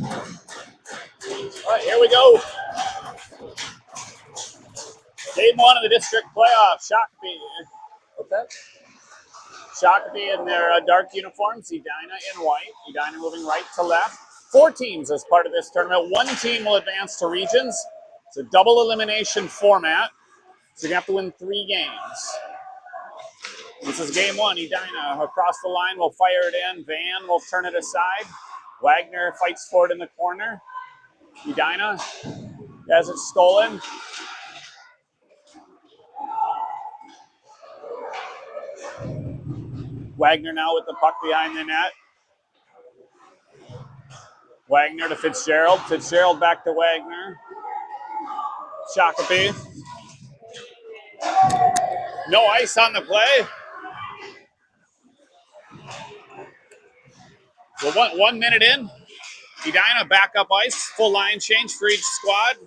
All right, here we go. Game 1 of the district playoff. Shakopee. What's that? Shakopee in their dark uniforms. Edina in white. Edina moving right to left. 4 teams as part of this tournament. 1 team will advance to regions. It's a double elimination format. So you're going to have to win 3 games. This is game 1. Edina across the line will fire it in. Van will turn it aside. Wagner fights for it in the corner. Edina has it stolen. Wagner now with the puck behind the net. Wagner to Fitzgerald. Fitzgerald back to Wagner. Shakopee. No ice on the play. So 1 minute in. Edina back up ice. Full line change for each squad.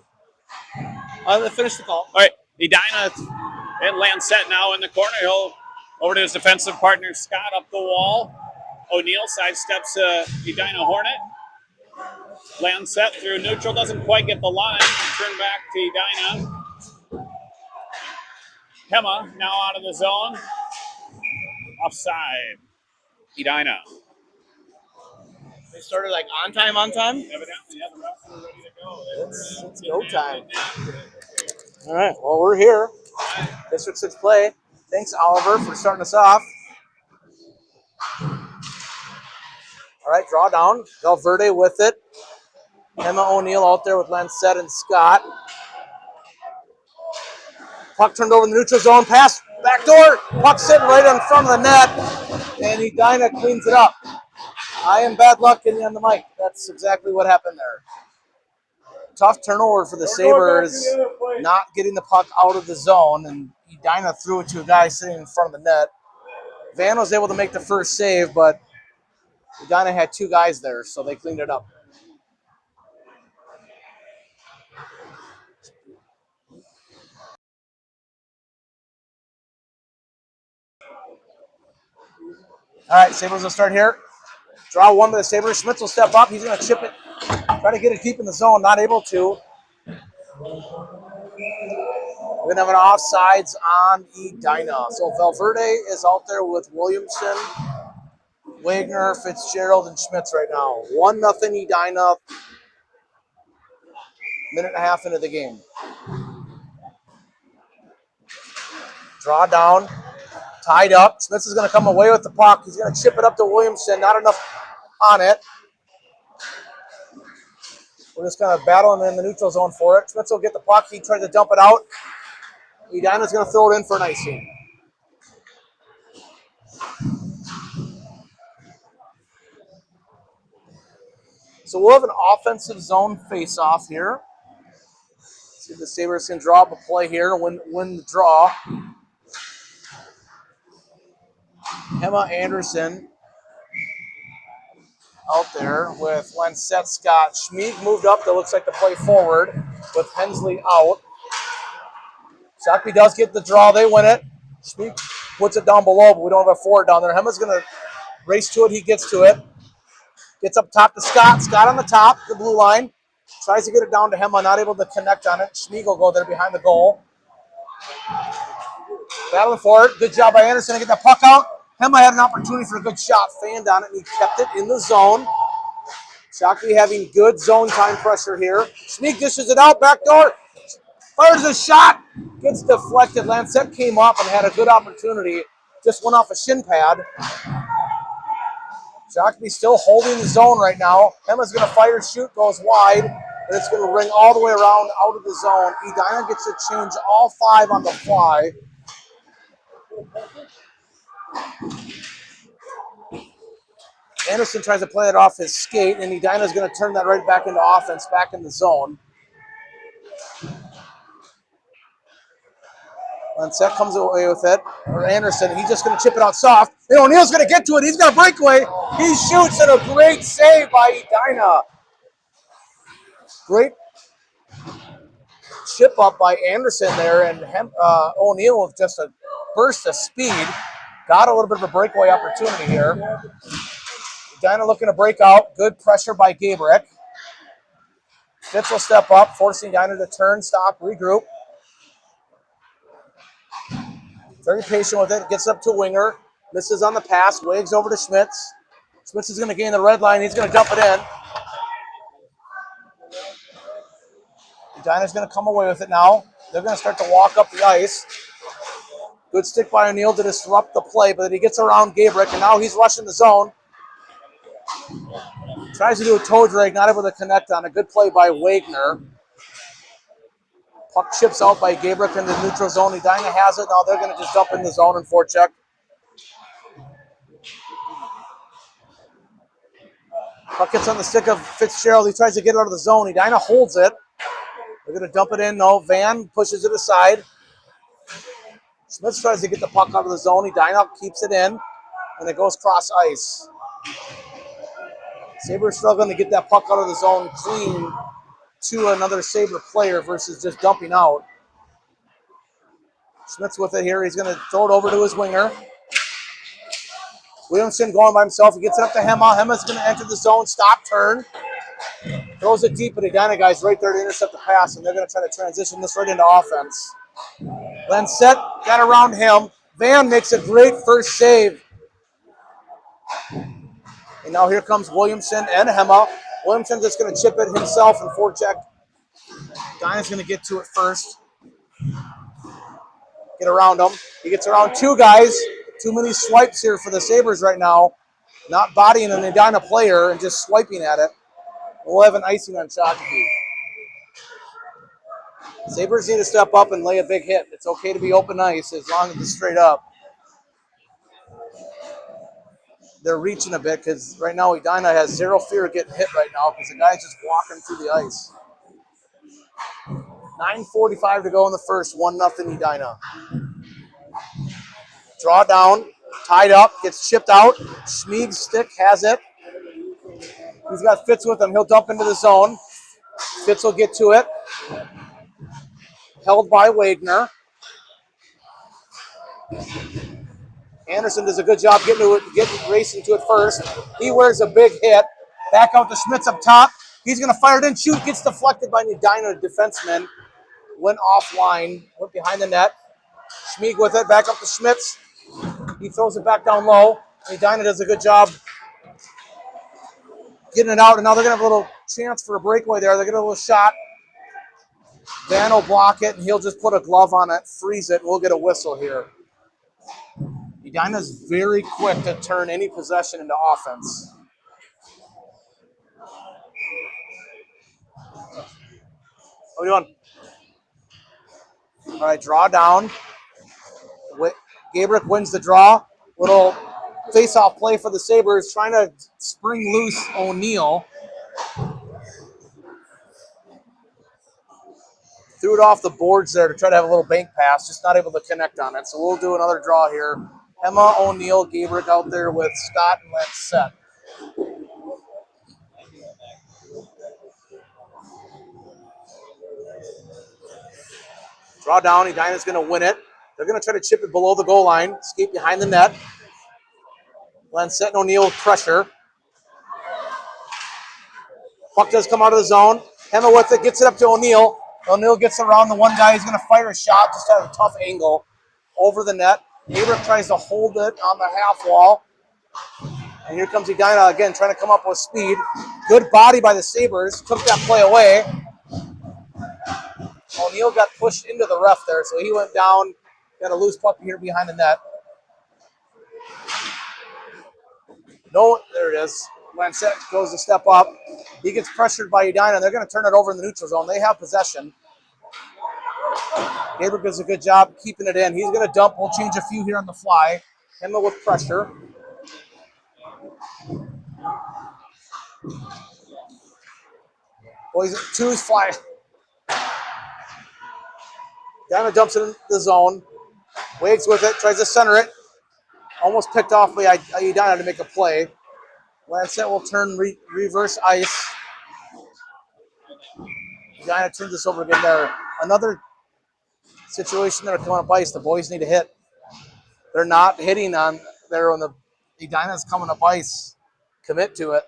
Finish the call. All right. Edina and Lancette now in the corner. He'll over to his defensive partner, Scott, up the wall. O'Neill sidesteps Edina Hornet. Lancette through neutral. Doesn't quite get the line. Turn back to Edina. Hema now out of the zone. Offside. Edina. They started like on time? Evidently, yeah, the refs are ready to go. It's go time. All right, well, we're here. District 6 play. Thanks, Oliver, for starting us off. All right, draw down. Valverde with it. Emma O'Neill out there with Lancette and Scott. Puck turned over in the neutral zone. Pass, backdoor. Puck sitting right in front of the net. And Edina cleans it up. I am bad luck getting on the mic. That's exactly what happened there. Tough turnover for the Sabres, not getting the puck out of the zone, and Edina threw it to a guy sitting in front of the net. Van was able to make the first save, but Edina had 2 guys there, so they cleaned it up. All right, Sabres will start here. Draw 1 by the Sabres. Schmitz will step up. He's going to chip it. Try to get it deep in the zone. Not able to. We're going to have an offsides on Edina. So Valverde is out there with Williamson, Wagner, Fitzgerald, and Schmitz right now. 1-0 Edina. Minute and a half into the game. Draw down. Tied up. Schmitz is going to come away with the puck. He's going to chip it up to Williamson. Not enough on it. We're just kind of battling in the neutral zone for it. Schmitz will get the puck. He tries to dump it out. Edina's going to throw it in for an icing. So we'll have an offensive zone face-off here. See if the Sabres can draw up a play here and win the draw. Emma Anderson out there with Lancette, Scott. Schmieg moved up. That looks like the play forward with Hensley out. Shakopee does get the draw. They win it. Schmieg puts it down below, but we don't have a forward down there. Hema's going to race to it. He gets to it. Gets up top to Scott. Scott on the top, the blue line. Tries to get it down to Hema. Not able to connect on it. Schmieg will go there behind the goal. Battling for it. Good job by Anderson to get that puck out. Hema had an opportunity for a good shot. Fanned on it, and he kept it in the zone. Shakopee having good zone time pressure here. Schmieg dishes it out. Backdoor. Fires a shot. Gets deflected. Lancette came up and had a good opportunity. Just went off a shin pad. Shakopee still holding the zone right now. Hema's going to fire, shoot, goes wide, and it's going to ring all the way around out of the zone. Edina gets to change all 5 on the fly. Anderson tries to play it off his skate, and Edina's going to turn that right back into offense, back in the zone. Lancette comes away with it. Or Anderson, he's just going to chip it out soft. And O'Neill's going to get to it. He's got a breakaway. He shoots, and a great save by Edina. Great chip up by Anderson there, and O'Neill with just a burst of speed. Got a little bit of a breakaway opportunity here. Edina looking to break out. Good pressure by Gabrick. Fitz will step up, forcing Edina to turn, stop, regroup. Very patient with it. Gets up to winger. Misses on the pass. Wags over to Schmitz. Schmitz is going to gain the red line. He's going to dump it in. Edina's going to come away with it now. They're going to start to walk up the ice. Good stick by O'Neill to disrupt the play, but he gets around Gabrick, and now he's rushing the zone. Tries to do a toe drag, not able to connect on. A good play by Wagner. Puck chips out by Gabrick in the neutral zone. Edina has it. Now they're going to just dump in the zone and forecheck. Puck gets on the stick of Fitzgerald. He tries to get it out of the zone. Edina holds it. They're going to dump it in. No, Van pushes it aside. Smith tries to get the puck out of the zone. Edina keeps it in, and it goes cross ice. Sabres struggling to get that puck out of the zone clean to another Sabre player versus just dumping out. Smith's with it here. He's going to throw it over to his winger. Williamson going by himself. He gets it up to Hema. Hema's going to enter the zone. Stop, turn. Throws it deep, but Edina guys right there to intercept the pass, and they're going to try to transition this right into offense. Lancette got around him. Van makes a great first save. And now here comes Williamson and Hema. Williamson's just going to chip it himself and forecheck. Edina's going to get to it first. Get around him. He gets around two guys. Too many swipes here for the Sabres right now. Not bodying an Edina player and just swiping at it. We'll have an icing on Shakopee. Sabres need to step up and lay a big hit. It's okay to be open ice as long as it's straight up. They're reaching a bit because right now Edina has zero fear of getting hit right now because the guy's just walking through the ice. 9:45 to go in the first, 1-0 Edina. Draw down, tied up, gets chipped out. Schmieg's stick has it. He's got Fitz with him. He'll dump into the zone. Fitz will get to it. Held by Wagner. Anderson does a good job getting racing to it first. He wears a big hit. Back out to Schmitz up top. He's going to fire it in. Shoot. Gets deflected by the Edina defenseman. Went offline. Went behind the net. Schmieg with it. Back up to Schmitz. He throws it back down low. Edina does a good job getting it out. And now they're going to have a little chance for a breakaway there. They're going to have a little shot. Van will block it, and he'll just put a glove on it, freeze it, and we'll get a whistle here. Edina's very quick to turn any possession into offense. What are you doing? All right, draw down. Gabrick wins the draw. Little face-off play for the Sabres, trying to spring loose O'Neill. Threw it off the boards there to try to have a little bank pass, just not able to connect on it. So we'll do another draw here. Emma, O'Neill, Gabrick out there with Scott and Lancette. Draw down. Edina's going to win it. They're going to try to chip it below the goal line. Escape behind the net. Lancette and O'Neill with pressure. Puck does come out of the zone. Emma with it. Gets it up to O'Neill. O'Neill gets around the one guy. He's going to fire a shot. Just at a tough angle over the net. Gabrick tries to hold it on the half wall. And here comes Edina again, trying to come up with speed. Good body by the Sabres. Took that play away. O'Neill got pushed into the ref there, so he went down. Got a loose puck here behind the net. No, there it is. Lancette goes to step up. He gets pressured by Edina. They're going to turn it over in the neutral zone. They have possession. Gabrick does a good job keeping it in. He's going to dump. We'll change a few here on the fly. Emma with pressure. Boys, two's fly. Edina dumps it in the zone. Wags with it. Tries to center it. Almost picked off by Edina to make a play. Lancette will turn reverse ice. Edina turns this over again there. Another situation that are coming up ice. The boys need to hit. They're not hitting on there when the Edina's coming up ice. Commit to it.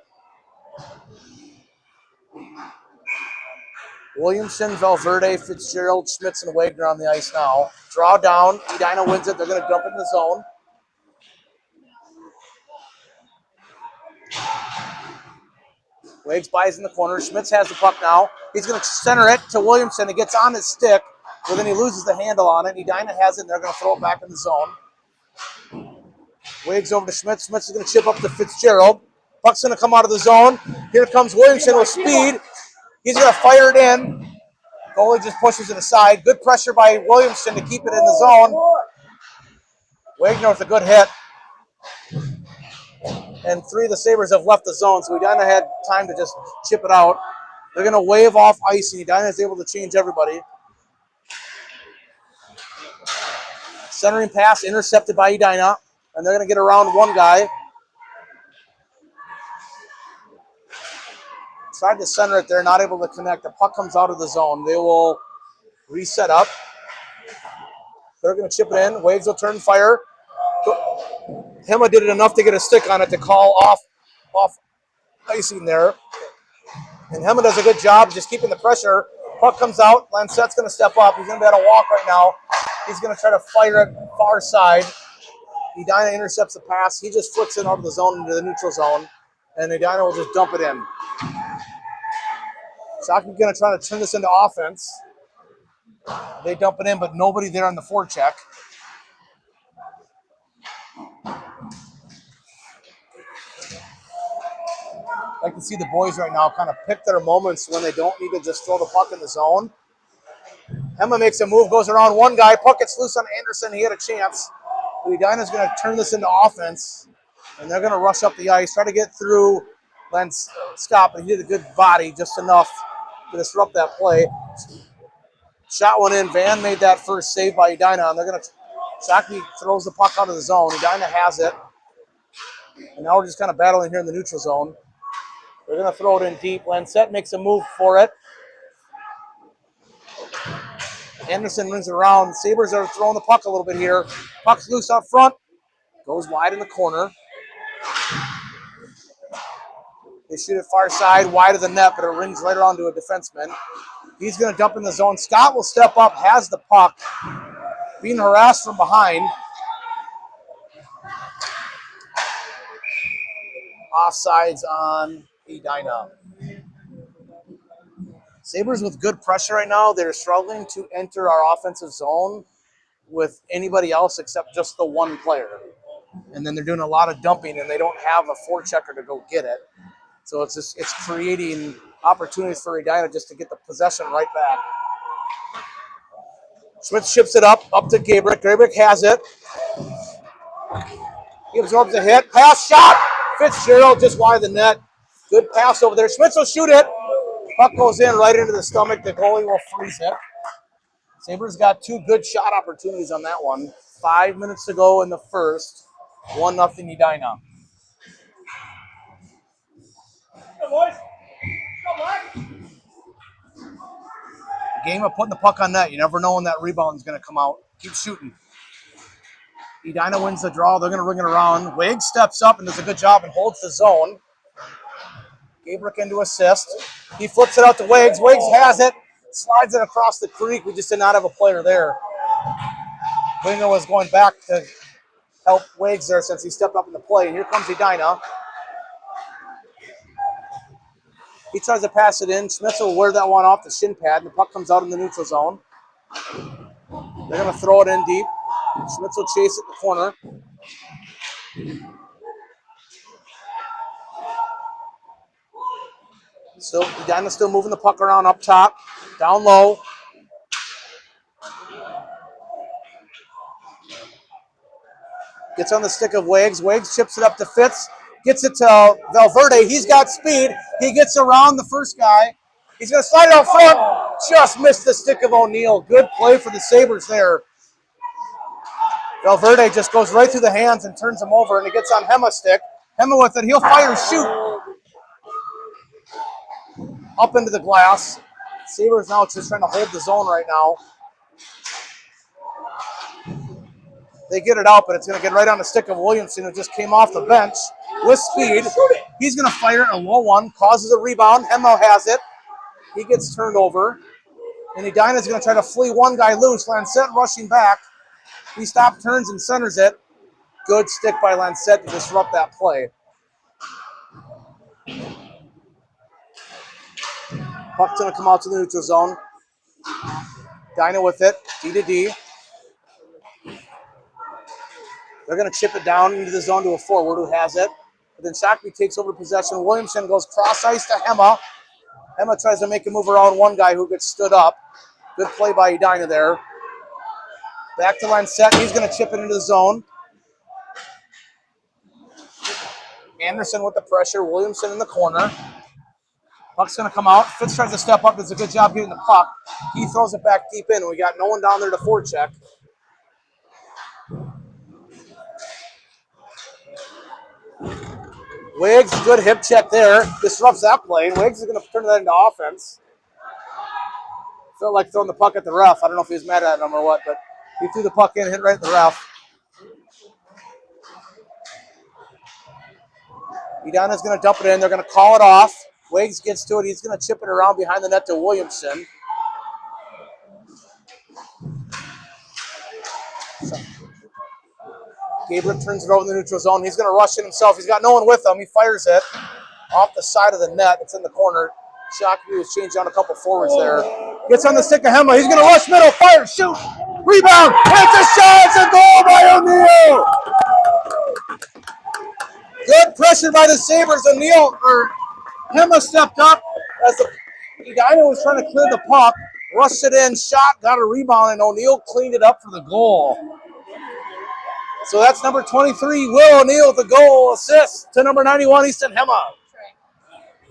Williamson, Valverde, Fitzgerald, Schmitz, and Wagner on the ice now. Draw down. Edina wins it. They're going to dump in the zone. Wags buys in the corner. Schmitz has the puck now. He's going to center it to Williamson. It gets on his stick, but then he loses the handle on it. Edina has it, and they're going to throw it back in the zone. Wags over to Schmitz. Schmitz is going to chip up to Fitzgerald. Puck's going to come out of the zone. Here comes Williamson with speed. He's going to fire it in. Goalie just pushes it aside. Good pressure by Williamson to keep it in the zone. Wagner with a good hit. And 3 of the Sabres have left the zone, so Edina had time to just chip it out. They're going to wave off ice, and Edina is able to change everybody. Centering pass intercepted by Edina, and they're going to get around one guy. Tried to center it there, not able to connect. The puck comes out of the zone. They will reset up. They're going to chip it in. Waves will turn fire. Hema did it enough to get a stick on it to call off icing there. And Hema does a good job just keeping the pressure. Puck comes out. Lancett's going to step up. He's going to be able to walk right now. He's going to try to fire it far side. Edina intercepts the pass. He just flicks it out of the zone into the neutral zone. And Edina will just dump it in. Shakopee going to try to turn this into offense. They dump it in, but nobody there on the forecheck. I like to see the boys right now kind of pick their moments when they don't need to just throw the puck in the zone. Hema makes a move, goes around one guy. Puck gets loose on Anderson. He had a chance. But Edina's going to turn this into offense, and they're going to rush up the ice, try to get through Scott, but he did a good body, just enough to disrupt that play. Shot one in. Van made that first save by Edina, and they're going to Shakopee throws the puck out of the zone. Edina has it. And now we're just kind of battling here in the neutral zone. They're going to throw it in deep. Lancette makes a move for it. Anderson runs around. Sabres are throwing the puck a little bit here. Puck's loose out front. Goes wide in the corner. They shoot it far side, wide of the net, but it rings right around to a defenseman. He's going to dump in the zone. Scott will step up, has the puck. Being harassed from behind. Offsides on Edina. Sabres with good pressure right now. They're struggling to enter our offensive zone with anybody else except just the one player. And then they're doing a lot of dumping, and they don't have a forechecker to go get it. So it's creating opportunities for Edina just to get the possession right back. Schmitz ships it up to Gabrick. Gabrick has it. He absorbs the hit. Pass, shot. Fitzgerald just wide of the net. Good pass over there. Schmitz will shoot it. Puck goes in right into the stomach. The goalie will freeze it. Sabres got 2 good shot opportunities on that one. 5 minutes to go in the first. 1-0 Edina. Good boys. Game of putting the puck on net. You never know when that rebound is going to come out. Keep shooting. Edina wins the draw. They're going to ring it around. Wig steps up and does a good job and holds the zone. Gabrick into assist. He flips it out to Wiggs. Wiggs has it. Slides it across the creek. We just did not have a player there. Winger was going back to help Wiggs there since he stepped up in the play. And here comes Edina. He tries to pass it in. Smith will wear that one off the shin pad, and the puck comes out in the neutral zone. They're going to throw it in deep. Smith will chase it in the corner. Still, Edina's still moving the puck around up top, down low. Gets on the stick of Wiggs. Wiggs chips it up to Fitz. Gets it to Valverde. He's got speed. He gets around the first guy. He's going to slide it out front. Just missed the stick of O'Neill. Good play for the Sabres there. Valverde just goes right through the hands and turns him over, and it gets on Hema's stick. Hema with it. He'll fire, shoot. Up into the glass. Sabres now just trying to hold the zone right now. They get it out, but it's going to get right on the stick of Williamson, who just came off the bench with speed. He's going to fire a low one, causes a rebound. Hemo has it. He gets turned over. And Edina's going to try to flee one guy loose. Lancette rushing back. He stops, turns, and centers it. Good stick by Lancette to disrupt that play. Puck's going to come out to the neutral zone. Edina with it. D to D. They're going to chip it down into the zone to a forward who has it. But then Shakopee takes over possession. Williamson goes cross ice to Hema. Hema tries to make a move around one guy who gets stood up. Good play by Edina there. Back to Lancette. He's going to chip it into the zone. Anderson with the pressure. Williamson in the corner. Puck's going to come out. Fitz tries to step up. Does a good job getting the puck. He throws it back deep in. We got no one down there to forecheck. Wiggs, good hip check there. Disrupts that play. Wiggs is going to turn that into offense. Felt like throwing the puck at the ref. I don't know if he was mad at him or what, but he threw the puck in, hit right at the ref. Edina's going to dump it in. They're going to call it off. Wiggs gets to it. He's going to chip it around behind the net to Williamson. Gabriel turns it over in the neutral zone. He's going to rush it himself. He's got no one with him. He fires it off the side of the net. It's in the corner. Shakopee was changed on a couple forwards there. Gets on the stick of Hema. He's going to rush middle. Fire. Shoot. Rebound. It's a shot. It's a goal by O'Neill. Good pressure by the Sabres. Hema stepped up as Edina was trying to clear the puck. Rushed it in. Shot. Got a rebound. And O'Neill cleaned it up for the goal. So that's number 23, Will O'Neill with the goal assist to number 91, Easton Hema.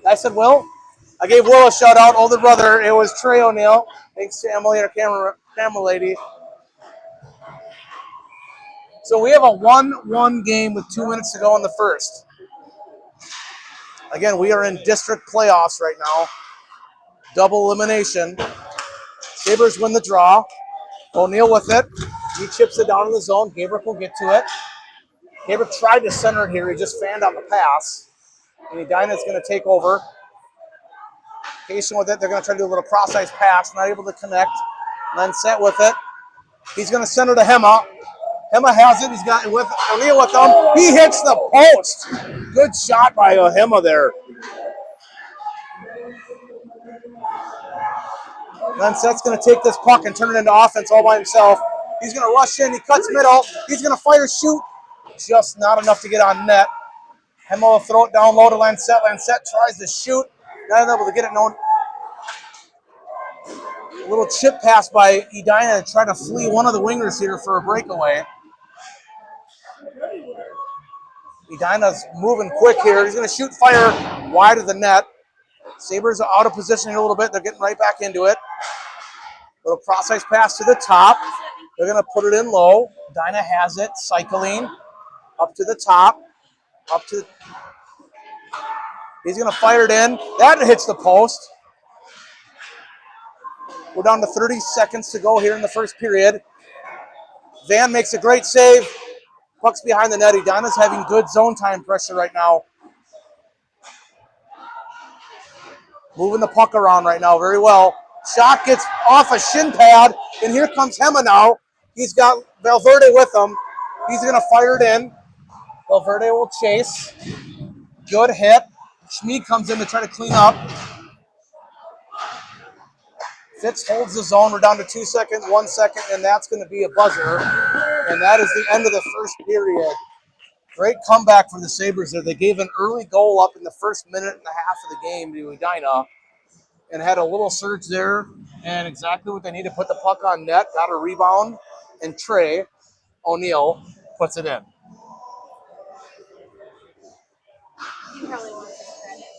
I said Will? I gave Will a shout out, older brother. It was Trey O'Neill. Thanks to Emily, our camera lady. So we have a 1-1 game with 2 minutes to go in the first. Again, we are in district playoffs right now. Double elimination. Sabres win the draw. O'Neill with it. He chips it down in the zone. Gabriel will get to it. Gabriel tried to center it here. He just fanned on the pass. And Edina's going to take over. Patient with it. They're going to try to do a little cross-ice pass. Not able to connect. Lancette with it. He's going to center to Hema. Hema has it. He's got it with O'Neill with him. He hits the post. Good shot by Hema there. Lancette's going to take this puck and turn it into offense all by himself. He's going to rush in. He cuts middle. He's going to fire, shoot. Just not enough to get on net. Hema will throw it down low to Lancette. Lancette tries to shoot. Not able to get it known. A little chip pass by Edina to try to flee one of the wingers here for a breakaway. Edina's moving quick here. He's going to shoot fire wide of the net. Sabres are out of position here a little bit. They're getting right back into it. Little cross-ice pass to the top. They're going to put it in low. Edina has it, cycling up to the top. He's going to fire it in. That hits the post. We're down to 30 seconds to go here in the first period. Van makes a great save. Puck's behind the net. Edina's having good zone time pressure right now. Moving the puck around right now very well. Shot gets off a shin pad, and here comes Hema now. He's got Valverde with him. He's going to fire it in. Valverde will chase. Good hit. Schmid comes in to try to clean up. Fitz holds the zone. We're down to 2 seconds, 1 second, and that's going to be a buzzer. And that is the end of the first period. Great comeback for the Sabres there. They gave an early goal up in the first minute and a half of the game to Edina and had a little surge there. And exactly what they need to put the puck on net. Got a rebound, and Trey O'Neill puts it in. You probably want this credit.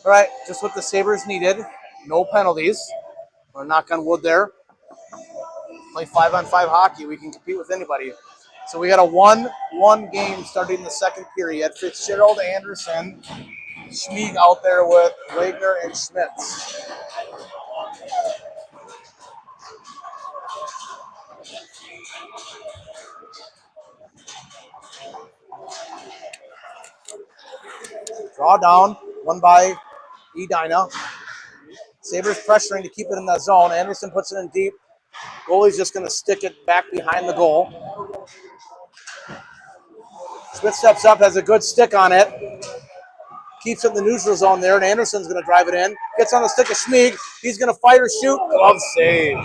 All right, just what the Sabres needed. No penalties. Or knock on wood there. Play 5-on-5 hockey. We can compete with anybody. So we got a 1-1 game starting the second period. Fitzgerald, Anderson, Schmieg out there with Wagner and Schmitz. Draw down, won by Edina. Sabres pressuring to keep it in that zone. Anderson puts it in deep. Goalie's just going to stick it back behind the goal. Schmidt steps up, has a good stick on it. Keeps it in the neutral zone there, and Anderson's going to drive it in. Gets on the stick of Schmieg. He's going to fire, shoot. Glove save.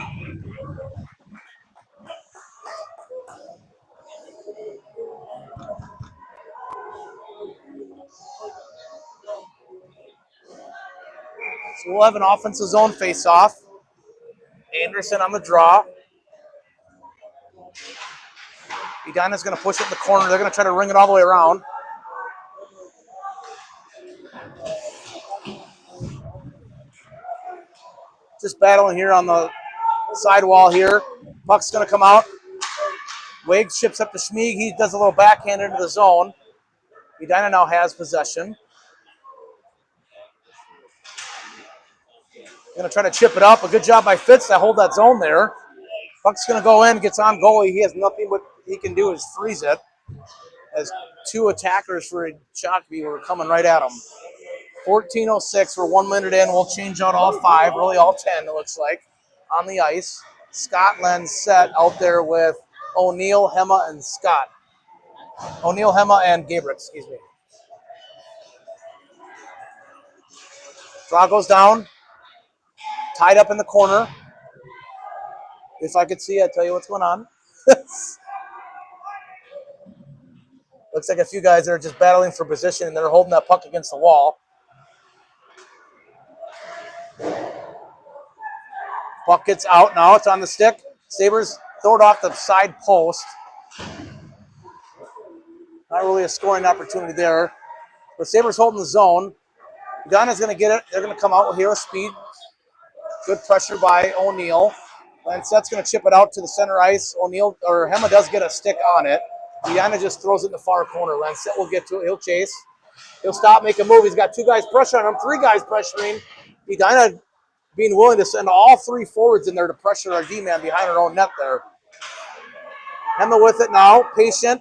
So we'll have an offensive zone face-off. Anderson on the draw. Edina's going to push it in the corner. They're going to try to ring it all the way around. Just battling here on the sidewall here. Puck's going to come out. Wade ships up to Schmieg. He does a little backhand into the zone. Edina now has possession. Going to try to chip it up. A good job by Fitz to hold that zone there. Puck's going to go in, gets on goalie. He has nothing but he can do is freeze it. As two attackers for Shakopee were coming right at him. 14:06, we're 1 minute in. We'll change out all 5, really all 10 it looks like, on the ice. Scotland set out there with O'Neill, Hema, and Scott. O'Neill, Hema, and Gabriel, excuse me. Draw goes down. Tied up in the corner. If I could see, I'd tell you what's going on. Looks like a few guys that are just battling for position, and they're holding that puck against the wall. Puck gets out now. It's on the stick. Sabres throw it off the side post. Not really a scoring opportunity there. But Sabres holding the zone. Edina's going to get it. They're going to come out with hero speed. Good pressure by O'Neill. Lancett's going to chip it out to the center ice. O'Neill, or Hema does get a stick on it. Edina just throws it in the far corner. Lancett will get to it. He'll chase. He'll stop, make a move. He's got 2 guys pressuring him, 3 guys pressuring. Edina being willing to send all 3 forwards in there to pressure our D-man behind our own net there. Hema with it now, patient.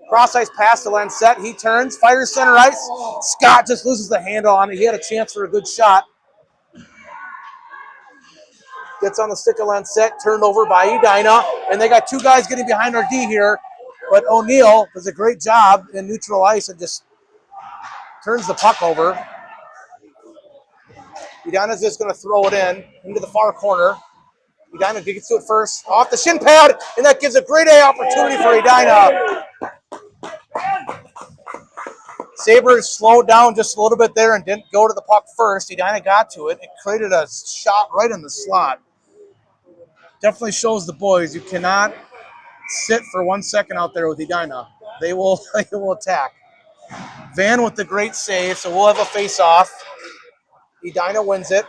Cross-ice pass to Lancett. He turns, fires center ice. Scott just loses the handle on it. He had a chance for a good shot. Gets on the stick of Lancett, turned over by Edina. And they got 2 guys getting behind our D here. But O'Neill does a great job in neutral ice and just turns the puck over. Edina's just going to throw it into the far corner. Edina gets to it first, off the shin pad, and that gives a great A opportunity for Edina. Sabres slowed down just a little bit there and didn't go to the puck first. Edina got to it. It created a shot right in the slot. Definitely shows the boys you cannot sit for 1 second out there with Edina. They will attack. Van with the great save, so we'll have a face-off. Edina wins it.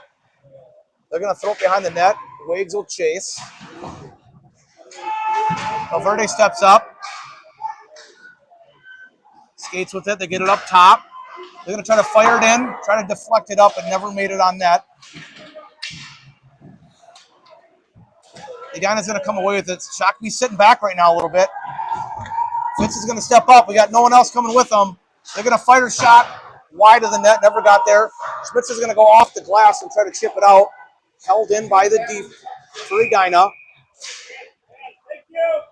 They're going to throw it behind the net. Wags will chase. Valverde steps up. Skates with it. They get it up top. They're going to try to fire it in, try to deflect it up, and never made it on net. Edina's going to come away with it. Shakopee's sitting back right now a little bit. Fitz is going to step up. We got no one else coming with them. They're going to fire a shot wide of the net. Never got there. Schmitz is going to go off the glass and try to chip it out. Held in by the deep for Edina.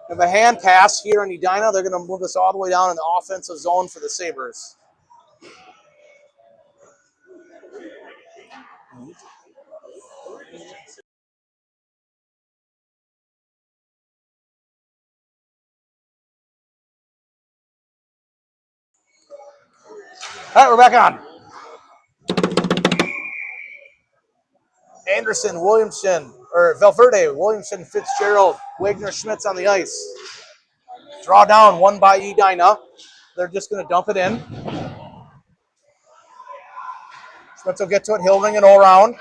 We have a hand pass here in Edina. They're going to move us all the way down in the offensive zone for the Sabres. All right, we're back on. Anderson, Williamson, or Valverde, Williamson, Fitzgerald, Wagner, Schmitz on the ice. Draw down, won by Edina. They're just going to dump it in. Schmitz will get to it. He'll ring it all around.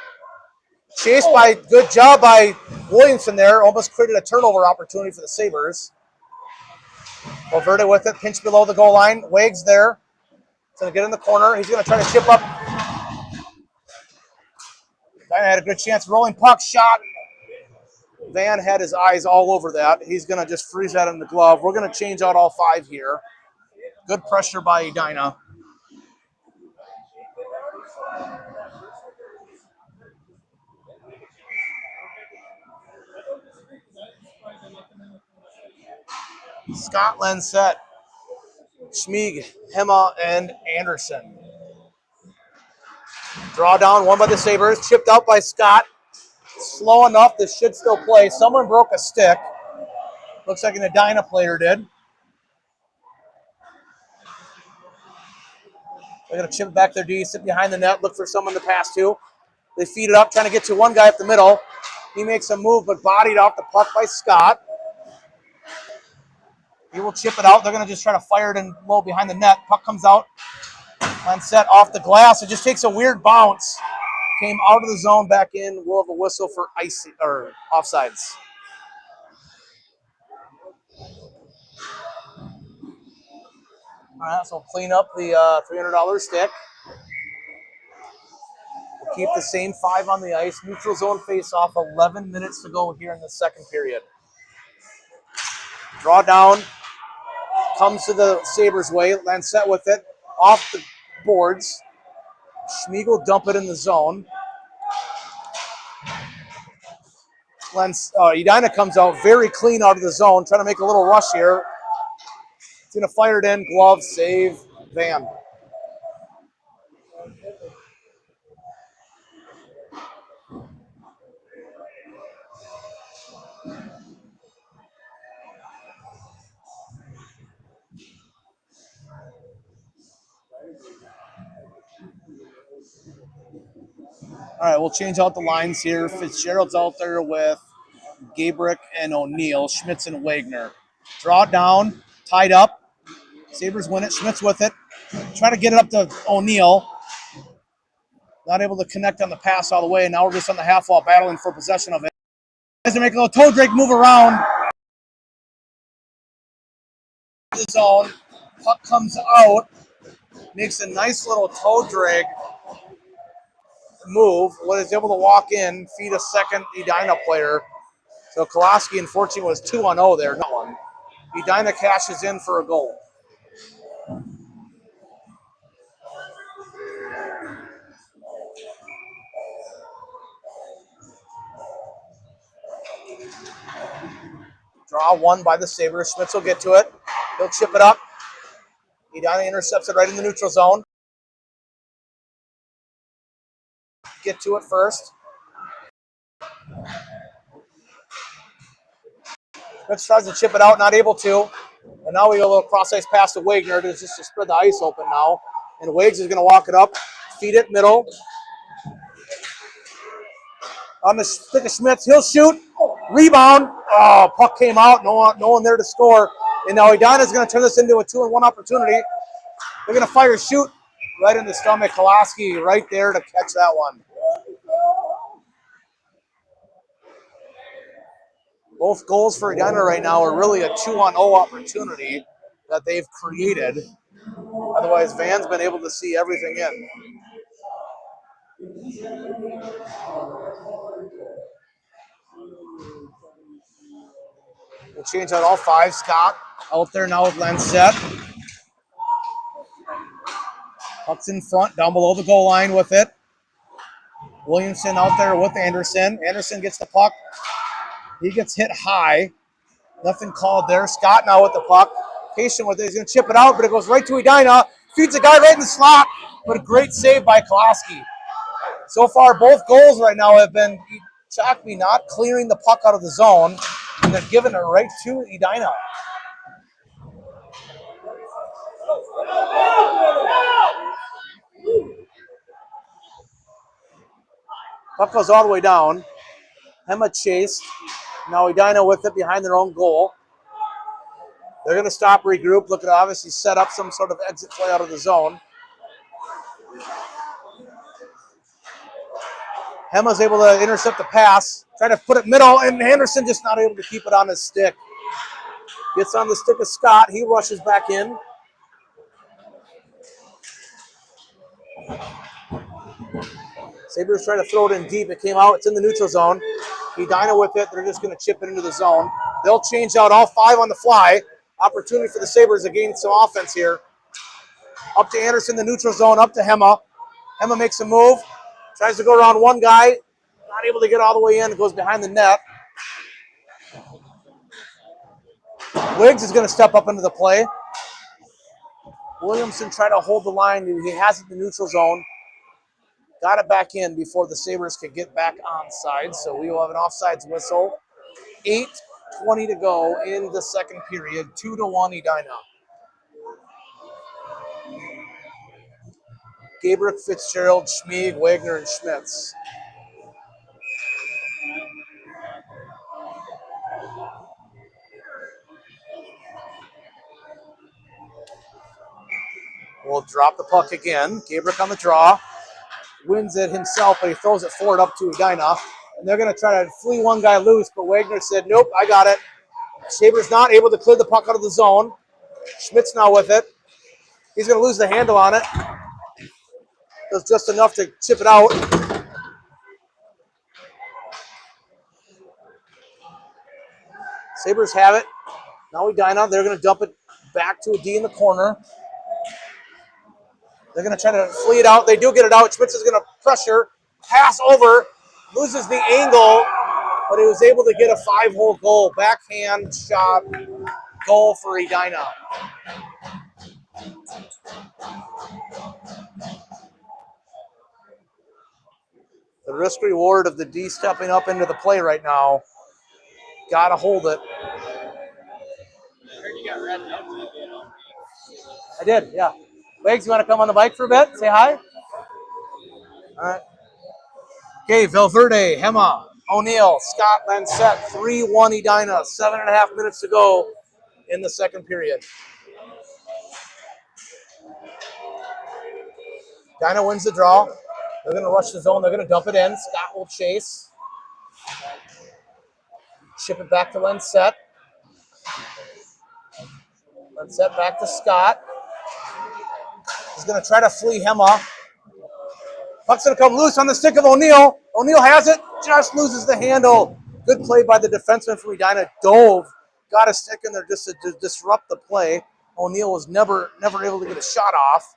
Chased by, good job by Williamson there. Almost created a turnover opportunity for the Sabres. Valverde with it, pinch below the goal line. Wags there. He's going to get in the corner. He's going to try to chip up. Diana had a good chance. Rolling puck shot. Van had his eyes all over that. He's going to just freeze that in the glove. We're going to change out all 5 here. Good pressure by Edina. Scotland set. Schmieg, Hema, and Anderson. Draw down, one by the Sabres. Chipped out by Scott. Slow enough, this should still play. Someone broke a stick. Looks like an Edina player did. They're going to chip back their D, sit behind the net, look for someone to pass to. They feed it up, trying to get to one guy up the middle. He makes a move, but bodied off the puck by Scott. He will chip it out. They're going to just try to fire it in low behind the net. Puck comes out. Lancette off the glass. It just takes a weird bounce. Came out of the zone, back in. We'll have a whistle for ice or offsides. All right, so clean up the $300 stick. We'll keep the same 5 on the ice. Neutral zone face-off. 11 minutes to go here in the second period. Draw down. Comes to the Sabres way. Lancette with it. Off the boards. Schmiegel dump it in the zone. Edina comes out very clean out of the zone, trying to make a little rush here. He's going to fire it in. Glove, save, Van. All right, we'll change out the lines here. Fitzgerald's out there with Gabrick and O'Neill, Schmitz and Wagner. Draw down, tied up. Sabres win it. Schmitz with it. Try to get it up to O'Neill. Not able to connect on the pass all the way. Now we're just on the half wall battling for possession of it. As they make a little toe drag move around the zone. Puck comes out. Makes a nice little toe drag move. Was able to walk in, feed a second Edina player. So Kolaski, unfortunately, was 2-0 there. No one. Edina cashes in for a goal. Draw one by the Sabres. Schmitz will get to it. He'll chip it up. Edina intercepts it right in the neutral zone. Get to it first. Schmitz tries to chip it out, not able to. And now we go a little cross-ice pass to Wagner just to spread the ice open now. And Wags is going to walk it up, feed it middle. On the stick of Schmitz, he'll shoot. Rebound. Oh, puck came out. No one there to score. And now Edina is going to turn this into a 2-on-1 opportunity. They're going to fire shoot right in the stomach. Kolaski right there to catch that one. Both goals for Edina right now are really a 2-on-0 opportunity that they've created. Otherwise, Van's been able to see everything in. We'll change out all 5. Scott out there now with Lancette. Puck's in front, down below the goal line with it. Williamson out there with Anderson. Anderson gets the puck. He gets hit high. Nothing called there. Scott now with the puck. Patient with it. He's going to chip it out, but it goes right to Edina. Feeds a guy right in the slot, but a great save by Kolaski. So far, both goals right now have been Shakopee not clearing the puck out of the zone, and they're giving it right to Edina. Puck goes all the way down. Hema chased. Now Edina with it behind their own goal. They're going to stop, regroup, look at obviously set up some sort of exit play out of the zone. Hema's able to intercept the pass, try to put it middle, and Anderson just not able to keep it on his stick. Gets on the stick of Scott. He rushes back in. Sabres trying to throw it in deep. It came out. It's in the neutral zone. Edina with it. They're just going to chip it into the zone. They'll change out all 5 on the fly. Opportunity for the Sabres to gain some offense here. Up to Anderson, the neutral zone. Up to Hema. Hema makes a move. Tries to go around one guy. Not able to get all the way in. It goes behind the net. Wiggs is going to step up into the play. Williamson tried to hold the line. He has it in the neutral zone. Got it back in before the Sabres could get back onside. So we will have an offsides whistle. 8:20 to go in the second period. 2-1 Edina. Gabriel, Fitzgerald, Schmieg, Wagner, and Schmitz. Will drop the puck again. Gabriel on the draw. Wins it himself, but he throws it forward up to Edina. And they're going to try to flee one guy loose, but Wagner said, nope, I got it. Sabres not able to clear the puck out of the zone. Schmitz now with it. He's going to lose the handle on it. Does just enough to chip it out. Sabres have it. Now Edina, they're going to dump it back to a D in the corner. They're going to try to flee it out. They do get it out. Schmitz is going to pressure, pass over, loses the angle, but he was able to get a 5-hole goal. Backhand shot, goal for Edina. The risk reward of the D stepping up into the play right now. Got to hold it. I did, yeah. Wags, you want to come on the bike for a bit? Say hi? All right. Okay, Valverde, Hema, O'Neill, Scott, Lancette, 3-1 Edina. 7.5 minutes to go in the second period. Edina wins the draw. They're going to rush the zone. They're going to dump it in. Scott will chase. Ship it back to Lancette. Lancette back to Scott. He's going to try to flee Hema. Puck's going to come loose on the stick of O'Neill. O'Neill has it. Just loses the handle. Good play by the defenseman from Edina. Dove. Got a stick in there just to disrupt the play. O'Neill was never able to get a shot off.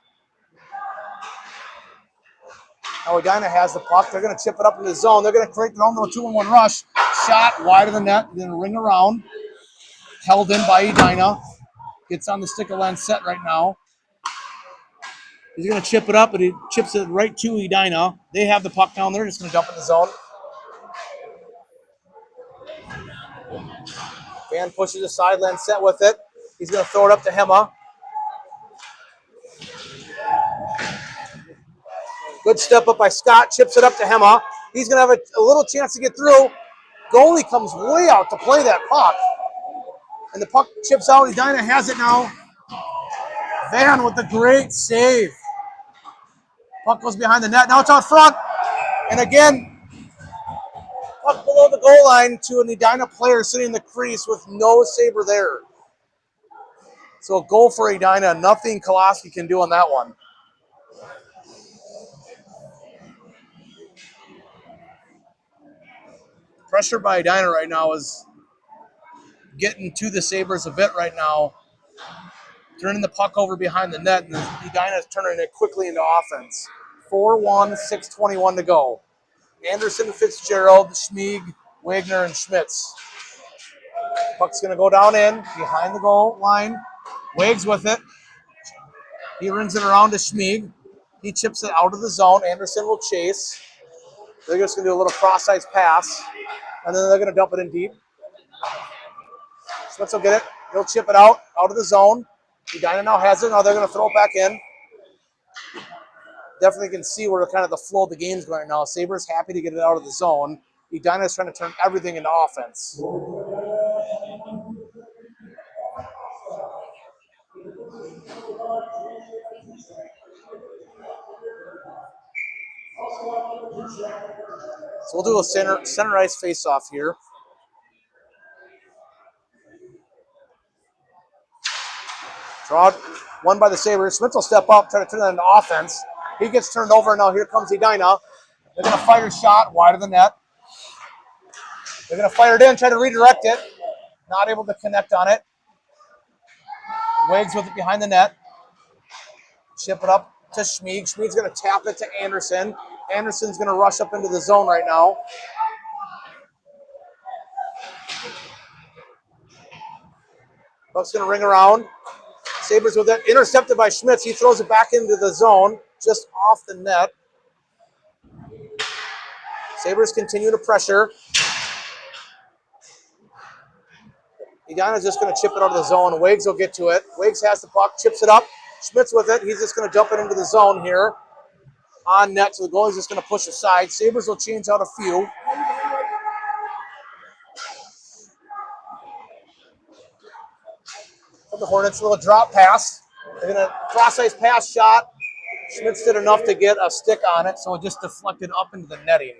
Now Edina has the puck. They're going to chip it up in the zone. They're going to create their own little 2-on-1 rush. Shot wide of the net. Then ring around. Held in by Edina. Gets on the stick of Lancette right now. He's going to chip it up, but he chips it right to Edina. They have the puck down there. Just going to dump in the zone. Van pushes aside. Lancette with it. He's going to throw it up to Hema. Good step up by Scott. Chips it up to Hema. He's going to have a little chance to get through. Goalie comes way out to play that puck. And the puck chips out. Edina has it now. Van with the great save. Puck goes behind the net. Now it's out front. And again, puck below the goal line to an Edina player sitting in the crease with no Sabre there. So a goal for Edina. Nothing Koloski can do on that one. Pressure by Edina right now is getting to the Sabres a bit right now. Turning the puck over behind the net, and Edina is turning it quickly into offense. 4-1, 6:21 to go. Anderson, Fitzgerald, Schmieg, Wagner, and Schmitz. Puck's going to go down in, behind the goal line. Wags with it. He rings it around to Schmieg. He chips it out of the zone. Anderson will chase. They're just going to do a little cross-ice pass, and then they're going to dump it in deep. Schmitz will get it. He'll chip it out of the zone. Edina now has it. Now they're going to throw it back in. Definitely can see where kind of the flow of the game's going right now. Sabres happy to get it out of the zone. Edina is trying to turn everything into offense. So we'll do a center ice face-off here. Draw one by the Sabres. Smith will step up, try to turn that into offense. He gets turned over. Now here comes Edina. They're going to fire a shot wide of the net. They're going to fire it in, try to redirect it. Not able to connect on it. Wags with it behind the net. Chip it up to Schmieg. Schmieg's going to tap it to Anderson. Anderson's going to rush up into the zone right now. Puck's going to ring around. Sabres with it. Intercepted by Schmitz. He throws it back into the zone, just off the net. Sabres continue to pressure. Edina's just going to chip it out of the zone. Wags will get to it. Wags has the puck, chips it up. Schmitz with it. He's just going to dump it into the zone here. On net, so the goalie's just going to push aside. Sabres will change out a few. From the Hornets, a little drop pass. They're going to cross-ice pass shot. Schmitz did enough to get a stick on it, so it just deflected up into the netting.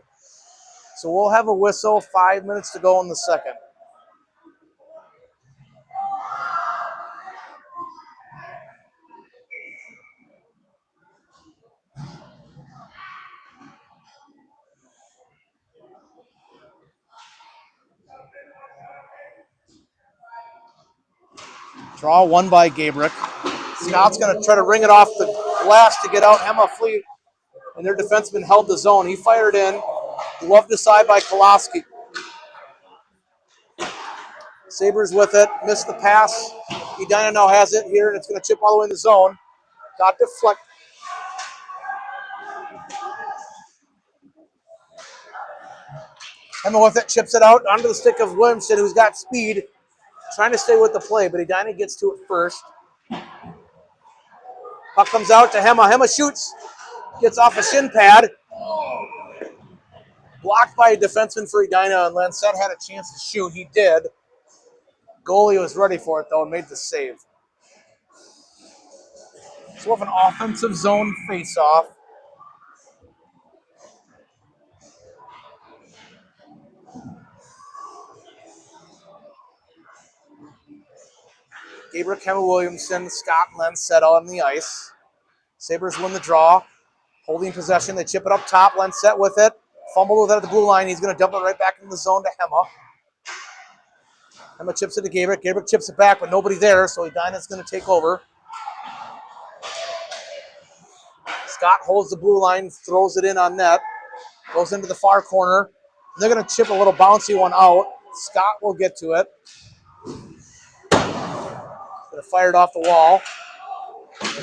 So we'll have a whistle, 5 minutes to go in the second. Draw one by Gabrick. Scott's going to try to ring it off the glass to get out. Emma Fleet and their defenseman held the zone. He fired in. Gloved aside by Koloski. Sabres with it. Missed the pass. Edina now has it here, and it's going to chip all the way in the zone. Got deflected. Emma with it. Chips it out onto the stick of Williamson, who's got speed. Trying to stay with the play, but Edina gets to it first. Puck comes out to Hema. Hema shoots. Gets off a shin pad. Blocked by a defenseman for Edina, and Lancette had a chance to shoot. He did. Goalie was ready for it, though, and made the save. So we'll have an offensive zone face-off. Gabriel Kemba Williamson, Scott and Lancette on the ice. Sabres win the draw. Holding possession. They chip it up top. Lancette with it. Fumble with it at the blue line. He's going to dump it right back into the zone to Hema. Hema chips it to Gabriel. Gabriel chips it back, but nobody there, so Edina's going to take over. Scott holds the blue line, throws it in on net. Goes into the far corner. They're going to chip a little bouncy one out. Scott will get to it. Going to fire it off the wall.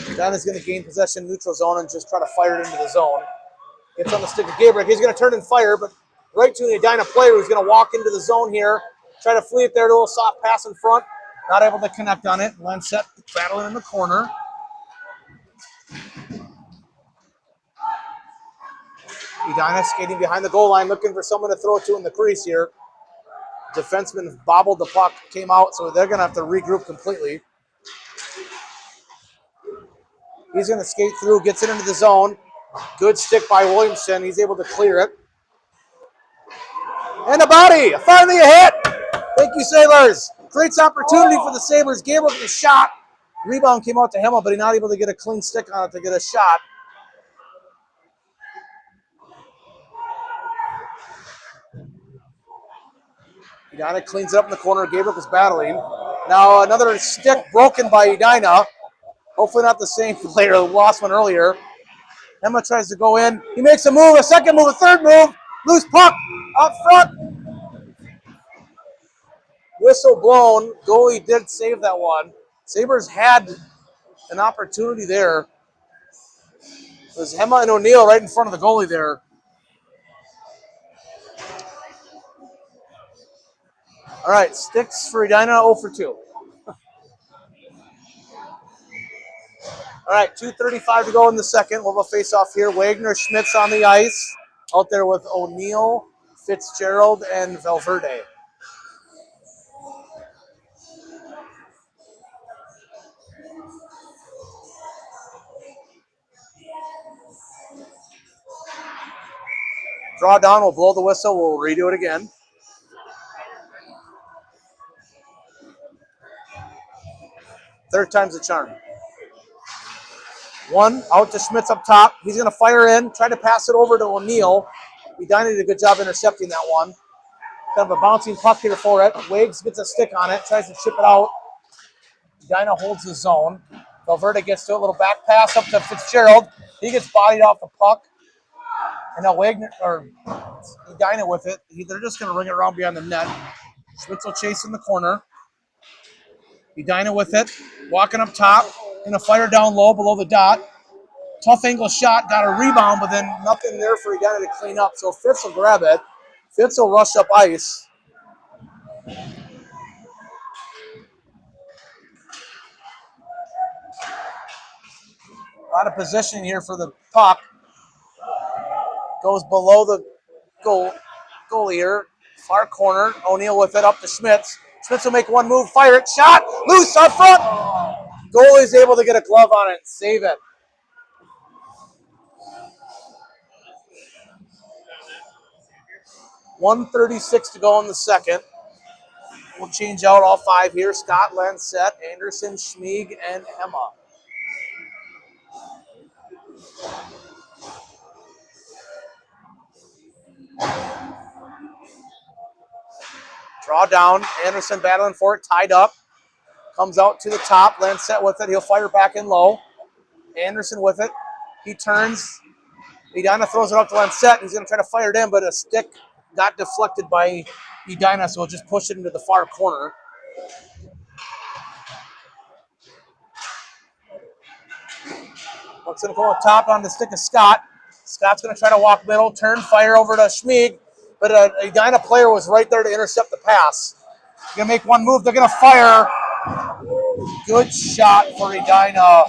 Edina's going to gain possession neutral zone and just try to fire it into the zone. Gets on the stick of Gabriel. He's going to turn and fire, but right to an Edina player who's going to walk into the zone here. Try to flee it there, a little soft pass in front. Not able to connect on it. Lancette battling in the corner. Edina skating behind the goal line, looking for someone to throw it to in the crease here. Defenseman bobbled the puck, came out, so they're going to have to regroup completely. He's going to skate through, gets it into the zone. Good stick by Williamson. He's able to clear it. And a body. Finally a hit. Thank you, Sailors. Creates opportunity for the Sabres. Gabriel with a shot. Rebound came out to Hema, but he's not able to get a clean stick on it to get a shot. Edina cleans it up in the corner. Gabriel was battling. Now another stick broken by Edina. Hopefully not the same player who lost one earlier. Hema tries to go in. He makes a move, a second move, a third move. Loose puck out front. Whistle blown. Goalie did save that one. Sabres had an opportunity there. It was Hema and O'Neill right in front of the goalie there. All right, sticks for Edina, 0 for 2. All right, 2:35 to go in the second. We'll have a face-off here. Wagner, Schmitz on the ice. Out there with O'Neill, Fitzgerald, and Valverde. Draw down, we'll blow the whistle, we'll redo it again. Third time's the charm. 1 out to Schmitz up top. He's going to fire in, try to pass it over to O'Neill. Edina did a good job intercepting that one. Kind of a bouncing puck here for it. Wiggs gets a stick on it, tries to chip it out. Edina holds the zone. Valverde gets to it, a little back pass up to Fitzgerald. He gets bodied off the puck. And now Edina with it. They're just going to ring it around behind the net. Schmitz will chase in the corner. Edina with it, walking up top. Going to fire down low below the dot. Tough angle shot, got a rebound, but then nothing there for Edina to clean up. So Fitz will grab it. Fitz will rush up ice. A lot of positioning here for the puck. Goes below the goalie here. Far corner. O'Neill with it up to Schmitz. Schmitz will make one move, fire it, shot, loose up front. Goalie's able to get a glove on it and save it. .136 to go in the second. We'll change out all 5 here. Scott, Lancet, Anderson, Schmieg, and Emma. Draw down. Anderson battling for it, tied up. Comes out to the top. Lancet with it. He'll fire back in low. Anderson with it. He turns. Edina throws it up to Lancet. He's going to try to fire it in, but a stick got deflected by Edina, so he'll just push it into the far corner. Puck's going to go up top on the stick of Scott. Scott's going to try to walk middle, turn, fire over to Schmieg, but a Edina player was right there to intercept the pass. Going to make one move. They're going to fire. Good shot for Edina.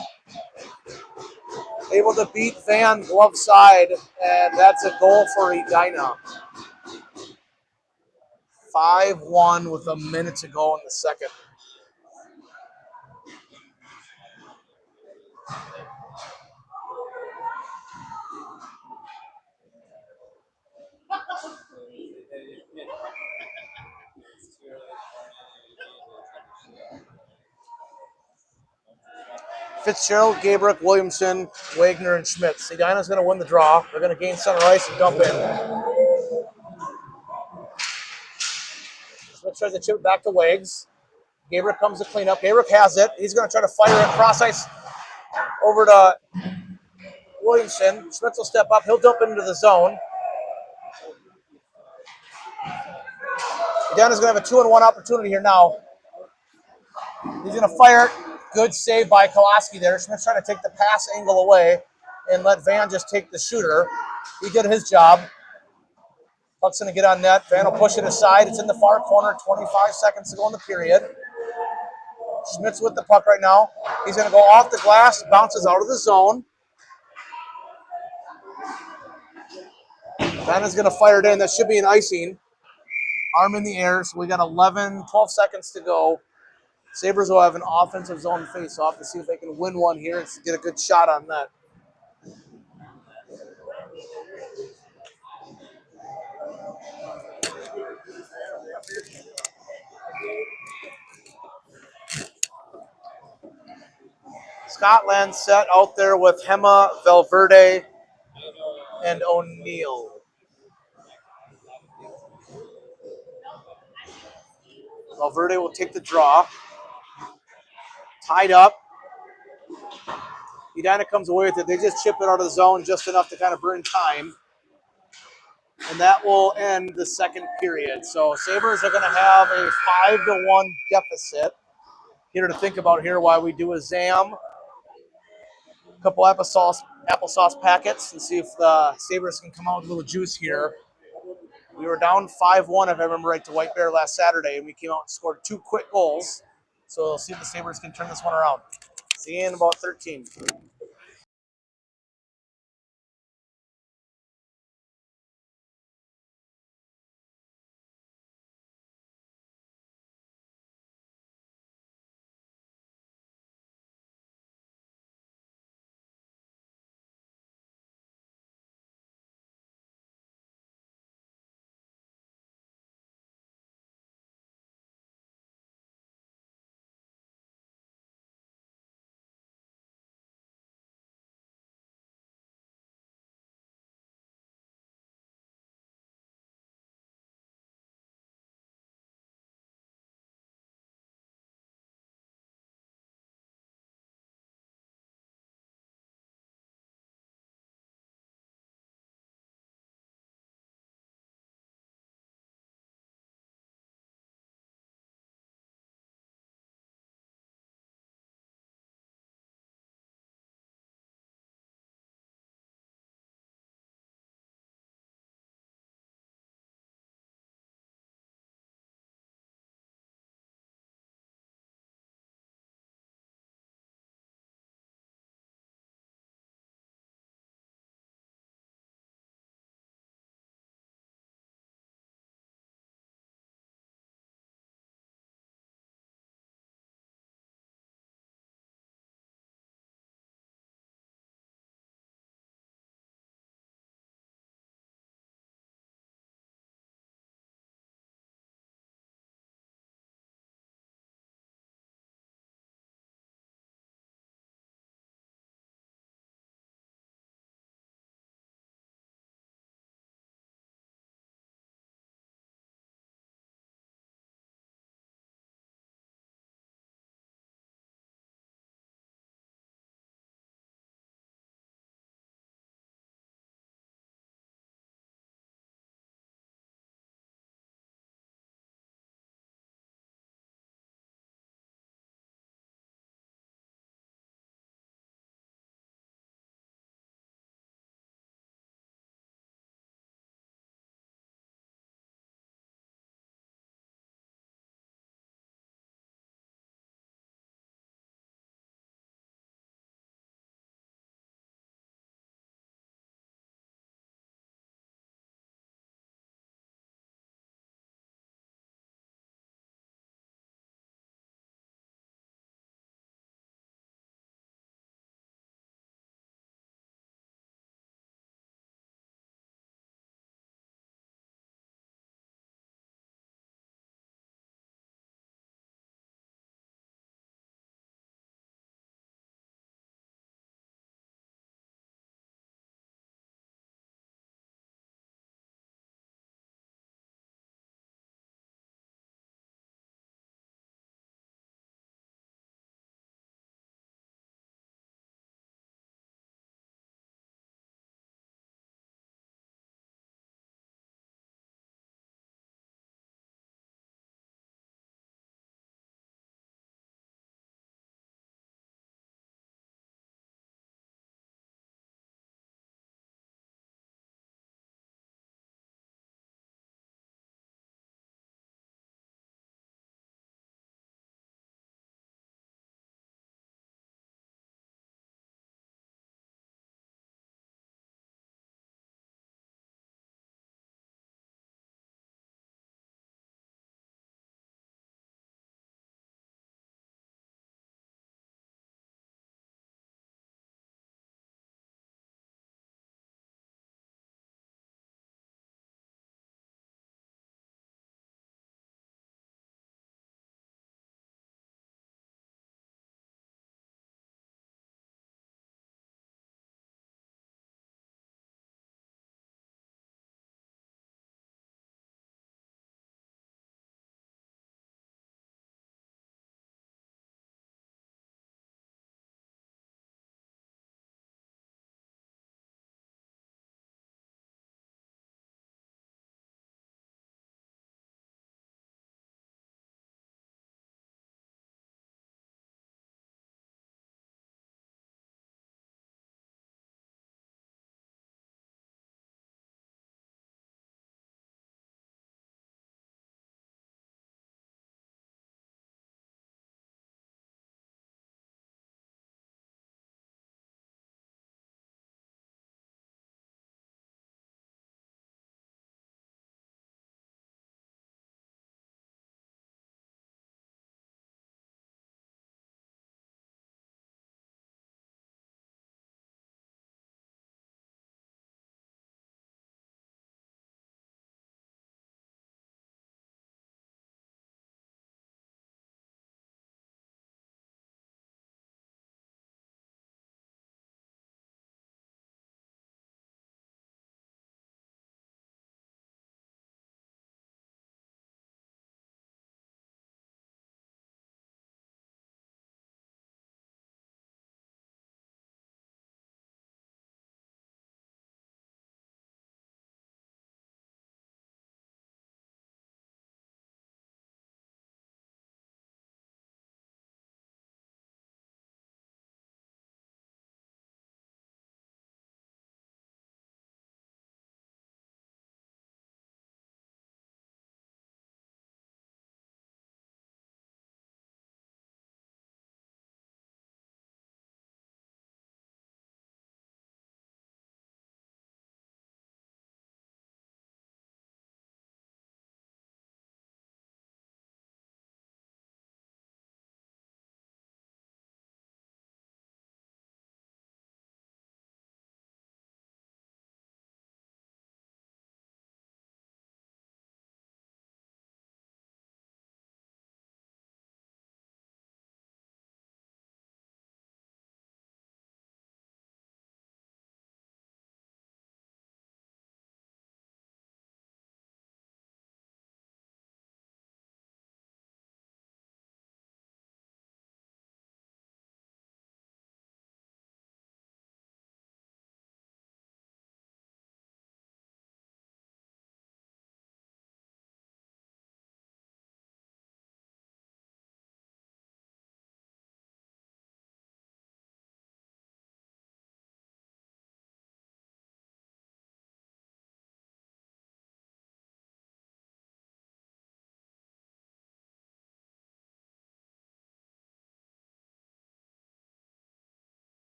Able to beat Van glove side, and that's a goal for Edina. 5-1 with a minute to go in the second. Fitzgerald, Gabrick, Williamson, Wagner, and Schmitz. Edina's going to win the draw. They're going to gain center ice and dump in. Schmitz tries to chip it back to Wags. Gabrick comes to clean up. Gabrick has it. He's going to try to fire it cross ice over to Williamson. Schmitz will step up. He'll dump into the zone. Edina's going to have a 2-on-1 opportunity here now. He's going to fire it. Good save by Kolaski there. Schmitz trying to take the pass angle away and let Van just take the shooter. He did his job. Puck's going to get on net. Van will push it aside. It's in the far corner. 25 seconds to go in the period. Schmitz with the puck right now. He's going to go off the glass. Bounces out of the zone. Van is going to fire it in. That should be an icing. Arm in the air. So we got 12 seconds to go. Sabres will have an offensive zone face-off to see if they can win one here and get a good shot on that. Scotland set out there with Hema, Valverde, and O'Neill. Valverde will take the draw. Tied up. Edina comes away with it. They just chip it out of the zone just enough to kind of burn time. And that will end the second period. So Sabres are going to have a 5-1 deficit. Here to think about here while we do a ZAM. A couple applesauce packets and see if the Sabres can come out with a little juice here. We were down 5-1, if I remember right, to White Bear last Saturday, and we came out and scored 2 quick goals. So we'll see if the Sabres can turn this one around. See you in about 13.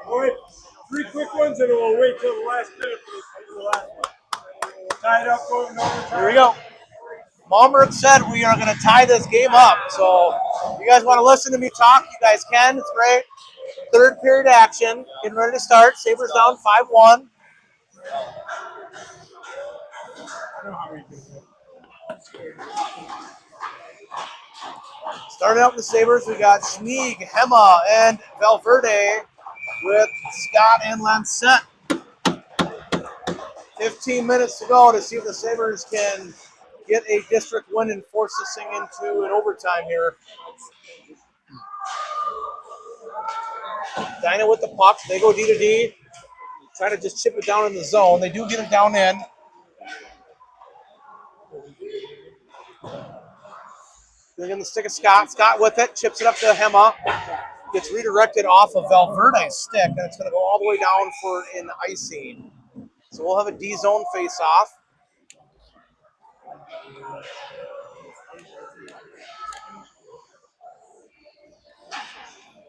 All right, 3 quick ones, and we'll wait till the last minute for the last one. Tied up, going overtime. Here we go. Malmberg said we are going to tie this game up. So you guys want to listen to me talk, you guys can. It's great. Third period action. Getting ready to start. Sabres down 5-1. Starting out with the Sabres, we got Schmieg, Hema, and Valverde with Scott and Lancette. 15 minutes to go to see if the Sabres can get a district win and force this thing into an overtime here. Edina with the puck. They go D to D. Try to just chip it down in the zone. They do get it down in. They're going to stick of Scott. Scott with it. Chips it up to Hema. Gets redirected off of Valverde's stick, and it's going to go all the way down for an icing. So we'll have a D-zone face-off.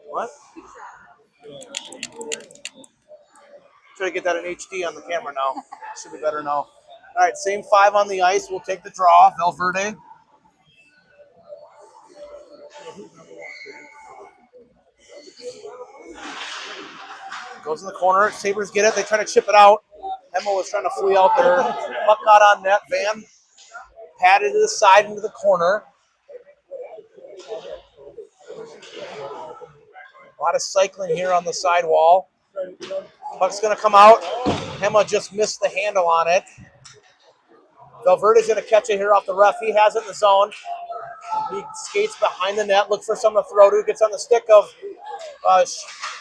What? Try to get that in HD on the camera now. Should be better now. All right, same 5 on the ice. We'll take the draw. Valverde. Goes in the corner. Sabres get it. They try to chip it out. Hema was trying to flee out there. Puck got on net. Van patted to the side into the corner. A lot of cycling here on the sidewall. Puck's going to come out. Hema just missed the handle on it. Valverde's going to catch it here off the ref. He has it in the zone. He skates behind the net, looks for someone to throw to. Gets on the stick of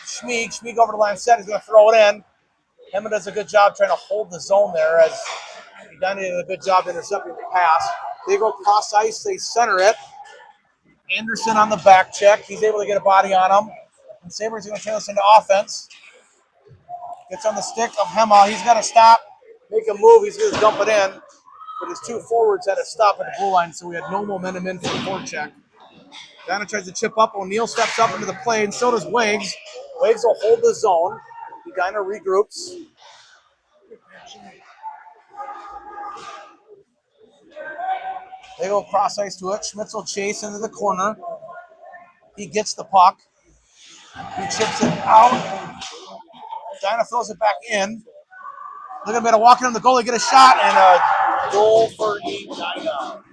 Schmieg. Schmieg over to Lancette. He's going to throw it in. Hema does a good job trying to hold the zone there as Edina did a good job intercepting the pass. They go cross ice. They center it. Anderson on the back check. He's able to get a body on him. And Sabres going to turn this into offense. Gets on the stick of Hema. He's got to stop, make a move. He's going to dump it in. But his 2 forwards had to stop at the blue line, so we had no momentum in for the forecheck. Edina tries to chip up. O'Neill steps up into the play, and so does Wags. Wags will hold the zone. Edina regroups. They go cross ice to it. Schmitz will chase into the corner. He gets the puck. He chips it out. Edina throws it back in. Look at him walking on the goalie, get a shot, and a goal for Edina.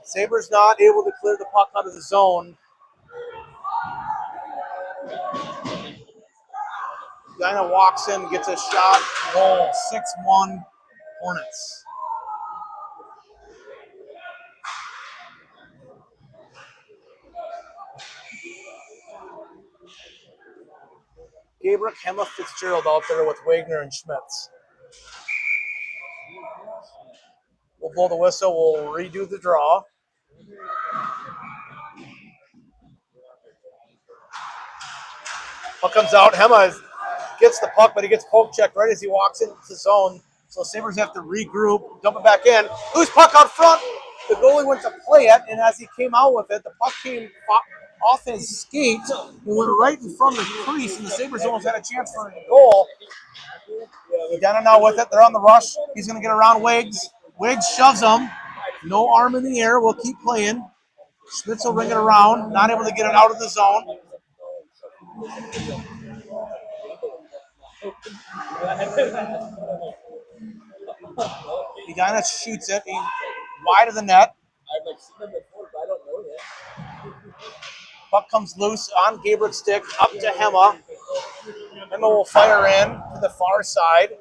Sabres not able to clear the puck out of the zone. Edina walks in, gets a shot, goal, 6-1 Hornets. Gabriel, Hema, Fitzgerald out there with Wagner and Schmitz. We'll blow the whistle. We'll redo the draw. Puck comes out. Hema gets the puck, but he gets poke checked right as he walks into the zone. So Sabres have to regroup, dump it back in. Loose puck out front. The goalie went to play it, and as he came out with it, the puck came off his skate and went right in front of the crease, and the Sabres almost had a chance for a goal. Edina now with it. They're on the rush. He's going to get around Wiggs. Wiggs shoves him. No arm in the air. We'll keep playing. Schmitz will ring it around. Not able to get it out of the zone. Edina shoots it wide of the net. Puck comes loose on Gabriel's stick, up to Hema. Hema will fire in to the far side.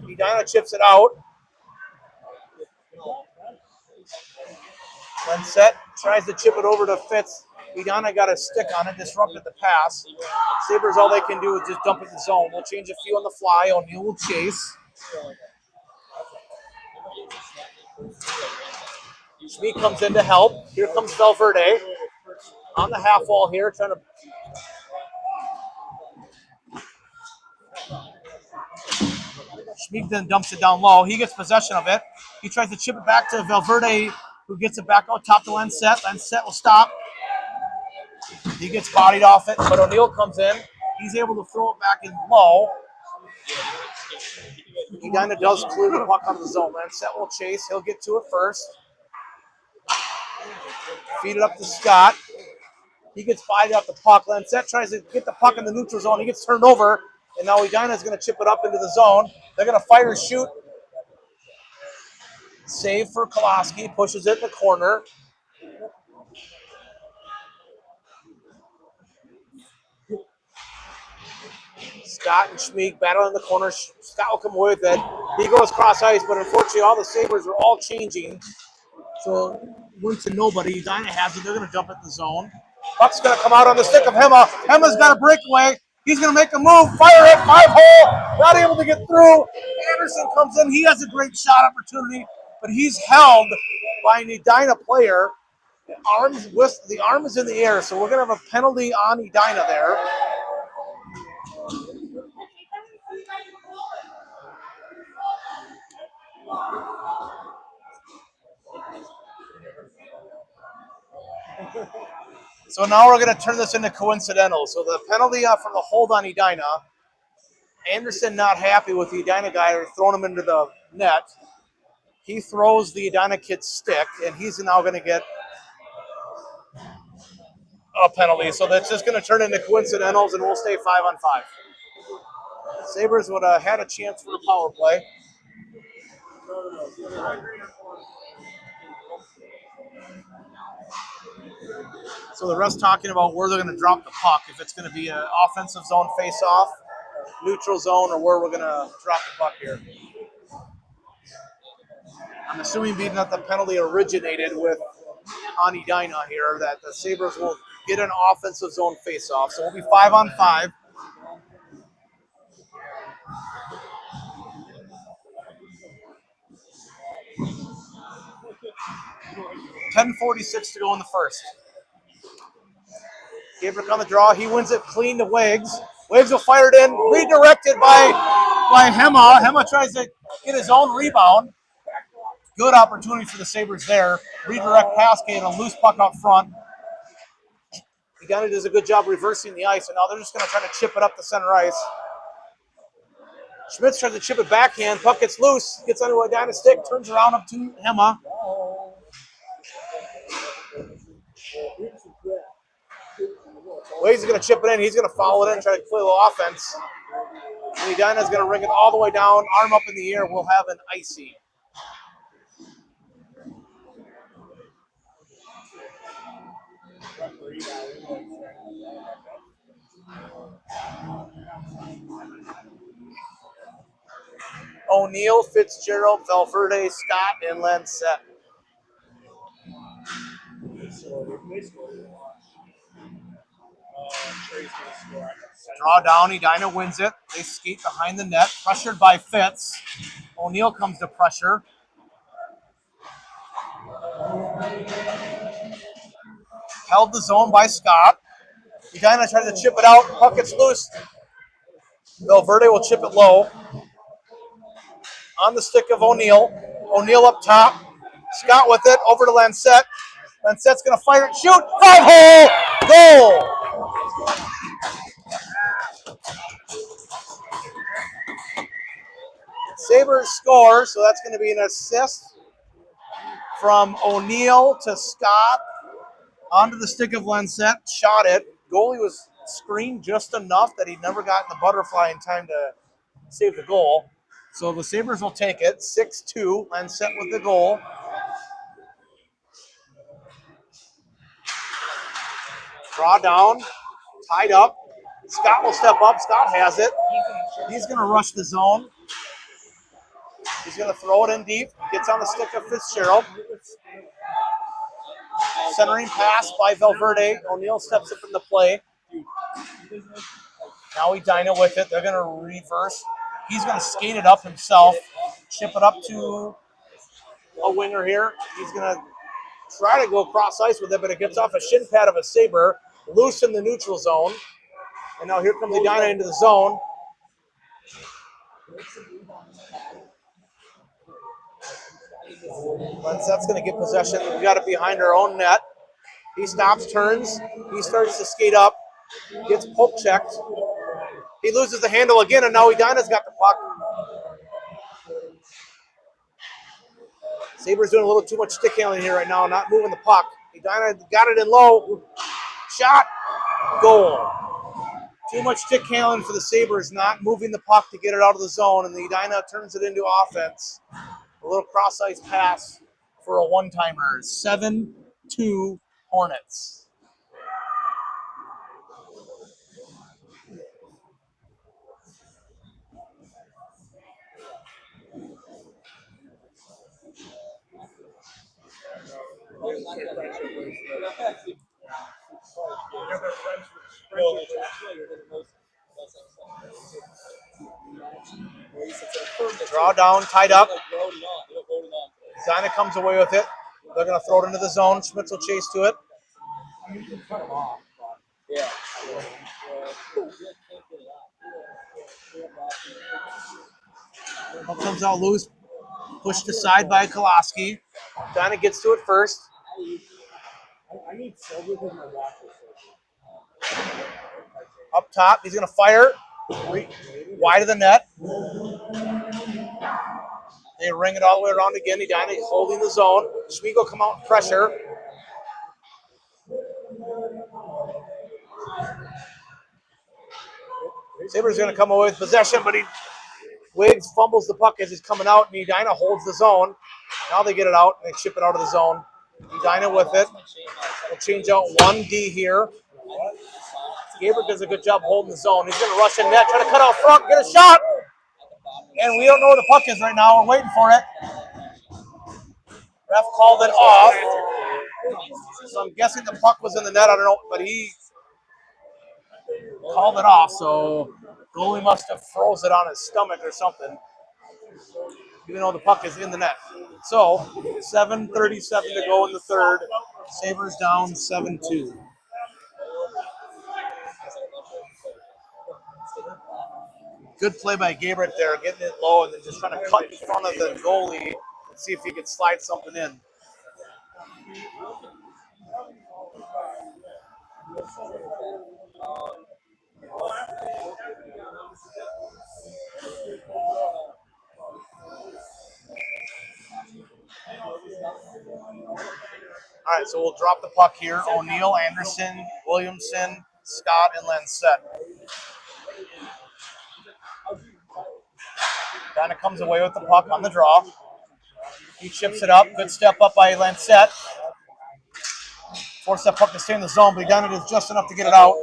Edina chips it out. Lancette tries to chip it over to Fitz. Edina got a stick on it, disrupted the pass. Sabres, all they can do is just dump it in the zone. We'll change a few on the fly. O'Neill will chase. Schmieg comes in to help. Here comes Valverde on the half wall here, trying to. Schmieg then dumps it down low. He gets possession of it. He tries to chip it back to Valverde, who gets it back out top to Lancette. Lancette will stop. He gets bodied off it, but O'Neal comes in. He's able to throw it back in low. Edina does clear the puck out of the zone. Lancette will chase. He'll get to it first. Feed it up to Scott. He gets bodied off the puck. Lancette tries to get the puck in the neutral zone. He gets turned over, and now Edina is going to chip it up into the zone. They're going to fire shoot. Save for Koloski. Pushes it in the corner. Scott and Schmeek battle in the corner. Scott will come away with it. He goes cross ice, but unfortunately all the Sabres are all changing. So went to nobody. Edina has it. They're going to dump it in the zone. Puck's going to come out on the stick of Hema. Hema's got a breakaway. He's going to make a move. Fire it. 5-hole. Not able to get through. Anderson comes in. He has a great shot opportunity, but he's held by an Edina player. The arm is in the air, so we're going to have a penalty on Edina there. So now we're going to turn this into coincidental. So the penalty for the hold on Edina. Anderson not happy with the Edina guy throwing him into the net. He throws the Edina kid's stick, and he's now going to get a penalty. So that's just going to turn into coincidentals, and we'll stay 5-on-5. Sabres would have had a chance for a power play. So the rest talking about where they're going to drop the puck, if it's going to be an offensive zone face-off, neutral zone, or where we're going to drop the puck here. I'm assuming being that the penalty originated with on Edina here, that the Sabres will get an offensive zone face-off. So we'll be 5-on-5. $10:46 to go in the first. Gabriel on the draw. He wins it clean to Wiggs. Wiggs will fire it in. Redirected by Hema. Hema tries to get his own rebound. Good opportunity for the Sabres there. Redirect pass, and a loose puck out front. Edina does a good job reversing the ice, and now they're just going to try to chip it up the center ice. Schmitz tries to chip it backhand. Puck gets loose. Gets onto a Edina stick. Turns around up to Hema. Wiggs is going to chip it in. He's going to follow it in and try to play a little offense. And Edina's going to ring it all the way down. Arm up in the air. We'll have an icy. O'Neal, Fitzgerald, Valverde, Scott, and Lancette. Draw down, Edina wins it. They skate behind the net, pressured by Fitz. O'Neal comes to pressure. Held the zone by Scott. Edina tries to chip it out. Puck gets loose. Valverde will chip it low. On the stick of O'Neal. O'Neal up top. Scott with it. Over to Lancette. Lancette's going to fire it. Shoot. 5-hole. Goal. Sabres score, so that's going to be an assist from O'Neal to Scott. Onto the stick of Lancette. Shot it. Goalie was screened just enough that he never got the butterfly in time to save the goal. So the Sabres will take it. 6-2. Lancette with the goal. Draw down. Tied up. Scott will step up. Scott has it. He's going to rush the zone. He's going to throw it in deep. Gets on the stick of Fitzgerald. Centering pass by Valverde. O'Neal steps up in the play. Now Edina with it. They're going to reverse. He's going to skate it up himself. Chip it up to a winger here. He's going to try to go cross ice with it, but it gets off a shin pad of a Sabre. Loose in the neutral zone. And now here comes Edina into the zone. Lancette's going to get possession. We've got it behind our own net. He stops, turns. He starts to skate up. Gets poke checked. He loses the handle again, and now Edina's got the puck. Sabres doing a little too much stick handling here right now, not moving the puck. Edina got it in low. Shot. Goal. Too much stick handling for the Sabres, not moving the puck to get it out of the zone, and the Edina turns it into offense. A little cross-ice pass for a one-timer. 7-2 Hornets. Draw down, tied up. Edina comes away with it. They're going to throw it into the zone. Schmitz will chase to it. Puck comes out loose. Pushed aside by Koloski. Edina gets to it first. Up top, he's going to fire. Wide of the net. They ring it all the way around again. Edina is holding the zone. Schmiegel come out and pressure. Sabres going to come away with possession, but Wiggs fumbles the puck as he's coming out, and Edina holds the zone. Now they get it out, and they chip it out of the zone. Edina with it. We'll change out 1D here. Gabriel does a good job holding the zone. He's going to rush in net, try to cut out front, get a shot. And we don't know where the puck is right now. We're waiting for it. Ref called it off. So I'm guessing the puck was in the net. I don't know, but he called it off. So goalie must have froze it on his stomach or something, even though the puck is in the net. So 7:37 to go in the third. Sabres down 7-2. Good play by Gabriel there, getting it low and then just trying to cut in front of the goalie and see if he could slide something in. All right, so we'll drop the puck here. O'Neill, Anderson, Williamson, Scott, and Lancette. Kind of comes away with the puck on the draw. He chips it up. Good step up by Lancette. Forced that puck to stay in the zone, but he done it just enough to get it out.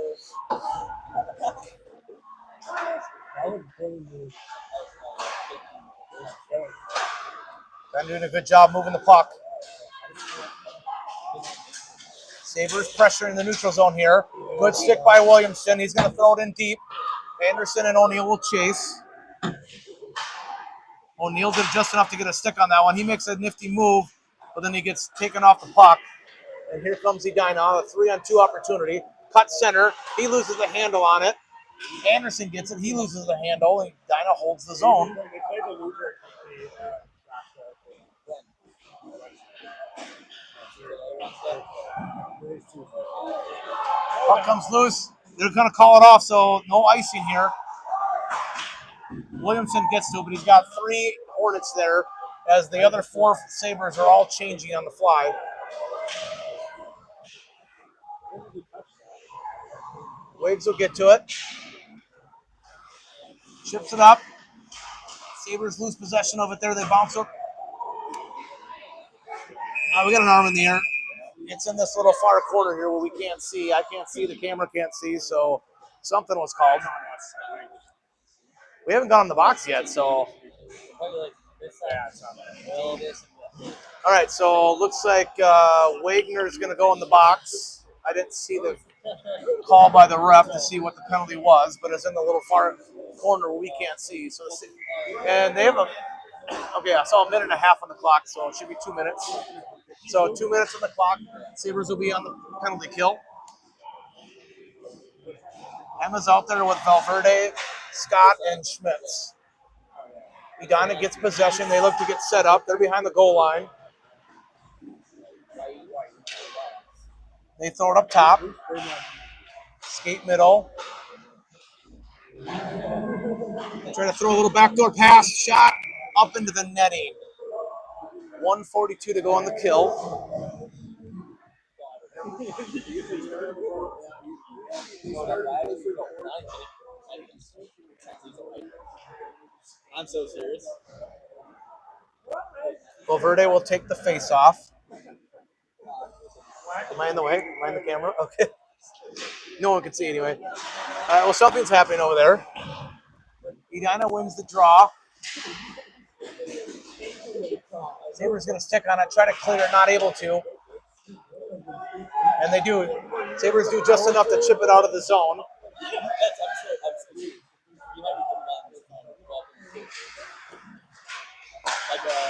Ben doing a good job moving the puck. Sabres pressure in the neutral zone here. Good stick by Williamson. He's going to throw it in deep. Anderson and O'Neill will chase. O'Neill did just enough to get a stick on that one. He makes a nifty move, but then he gets taken off the puck. And here comes Edina, a 3-on-2 opportunity. Cut center. He loses the handle on it. Anderson gets it. He loses the handle, and Edina holds the zone. Puck comes loose. They're going to call it off, so no icing here. Williamson gets to it, but he's got 3 Hornets there as the other 4 Sabres are all changing on the fly. Waves will get to it. Chips it up. Sabres lose possession of it there. They bounce up. We got an arm in the air. It's in this little far corner here where we can't see. I can't see. The camera can't see. So something was called. We haven't gone in the box yet. So. All right. So looks like Wagner's going to go in the box. I didn't see the call by the ref to see what the penalty was, but it's in the little far corner where we can't see. So, and they have okay, I saw a minute and a half on the clock, so it should be 2 minutes. So 2 minutes on the clock. Sabres will be on the penalty kill. Emma's out there with Valverde, Scott, and Schmitz. Edina gets possession. They look to get set up. They're behind the goal line. They throw it up top. Skate middle. They try to throw a little backdoor pass. Shot up into the netting. 1:42 to go on the kill. I'm so serious. Valverde will take the face off. Am I in the way? Am I in the camera? Okay. No one can see anyway. All right, well, something's happening over there. Edina wins the draw. Sabres going to stick on it, try to clear it, not able to. And they do. Sabres do just enough to chip it out of the zone.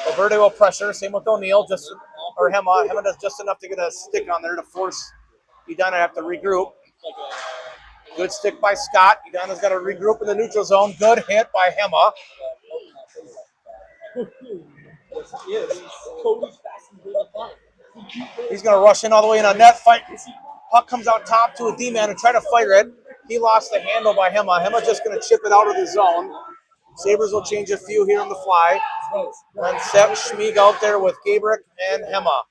Valverde will pressure. Same with O'Neill. Or Hema. Hema does just enough to get a stick on there to force Edina to have to regroup. Good stick by Scott. Edina's got to regroup in the neutral zone. Good hit by Hema. He's going to rush in all the way in on net. Fight. Puck comes out top to a D-man and try to fire it. He lost the handle by Hema. Hema just going to chip it out of the zone. Sabres will change a few here on the fly. And set Schmieg out there with Gabrick and Hema.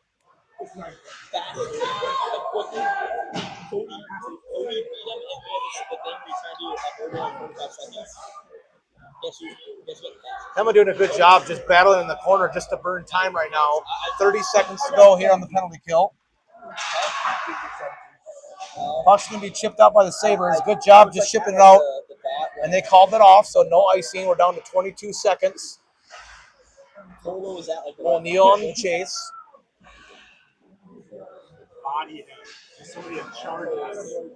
Hema doing a good job just battling in the corner just to burn time right now. 30 seconds to go here on the penalty kill. Puck's going to be chipped out by the Sabres. Good job just shipping it out. And they called it off, so no icing. We're down to 22 seconds. O'Neill on the chase. Body him. Somebody in charge of him.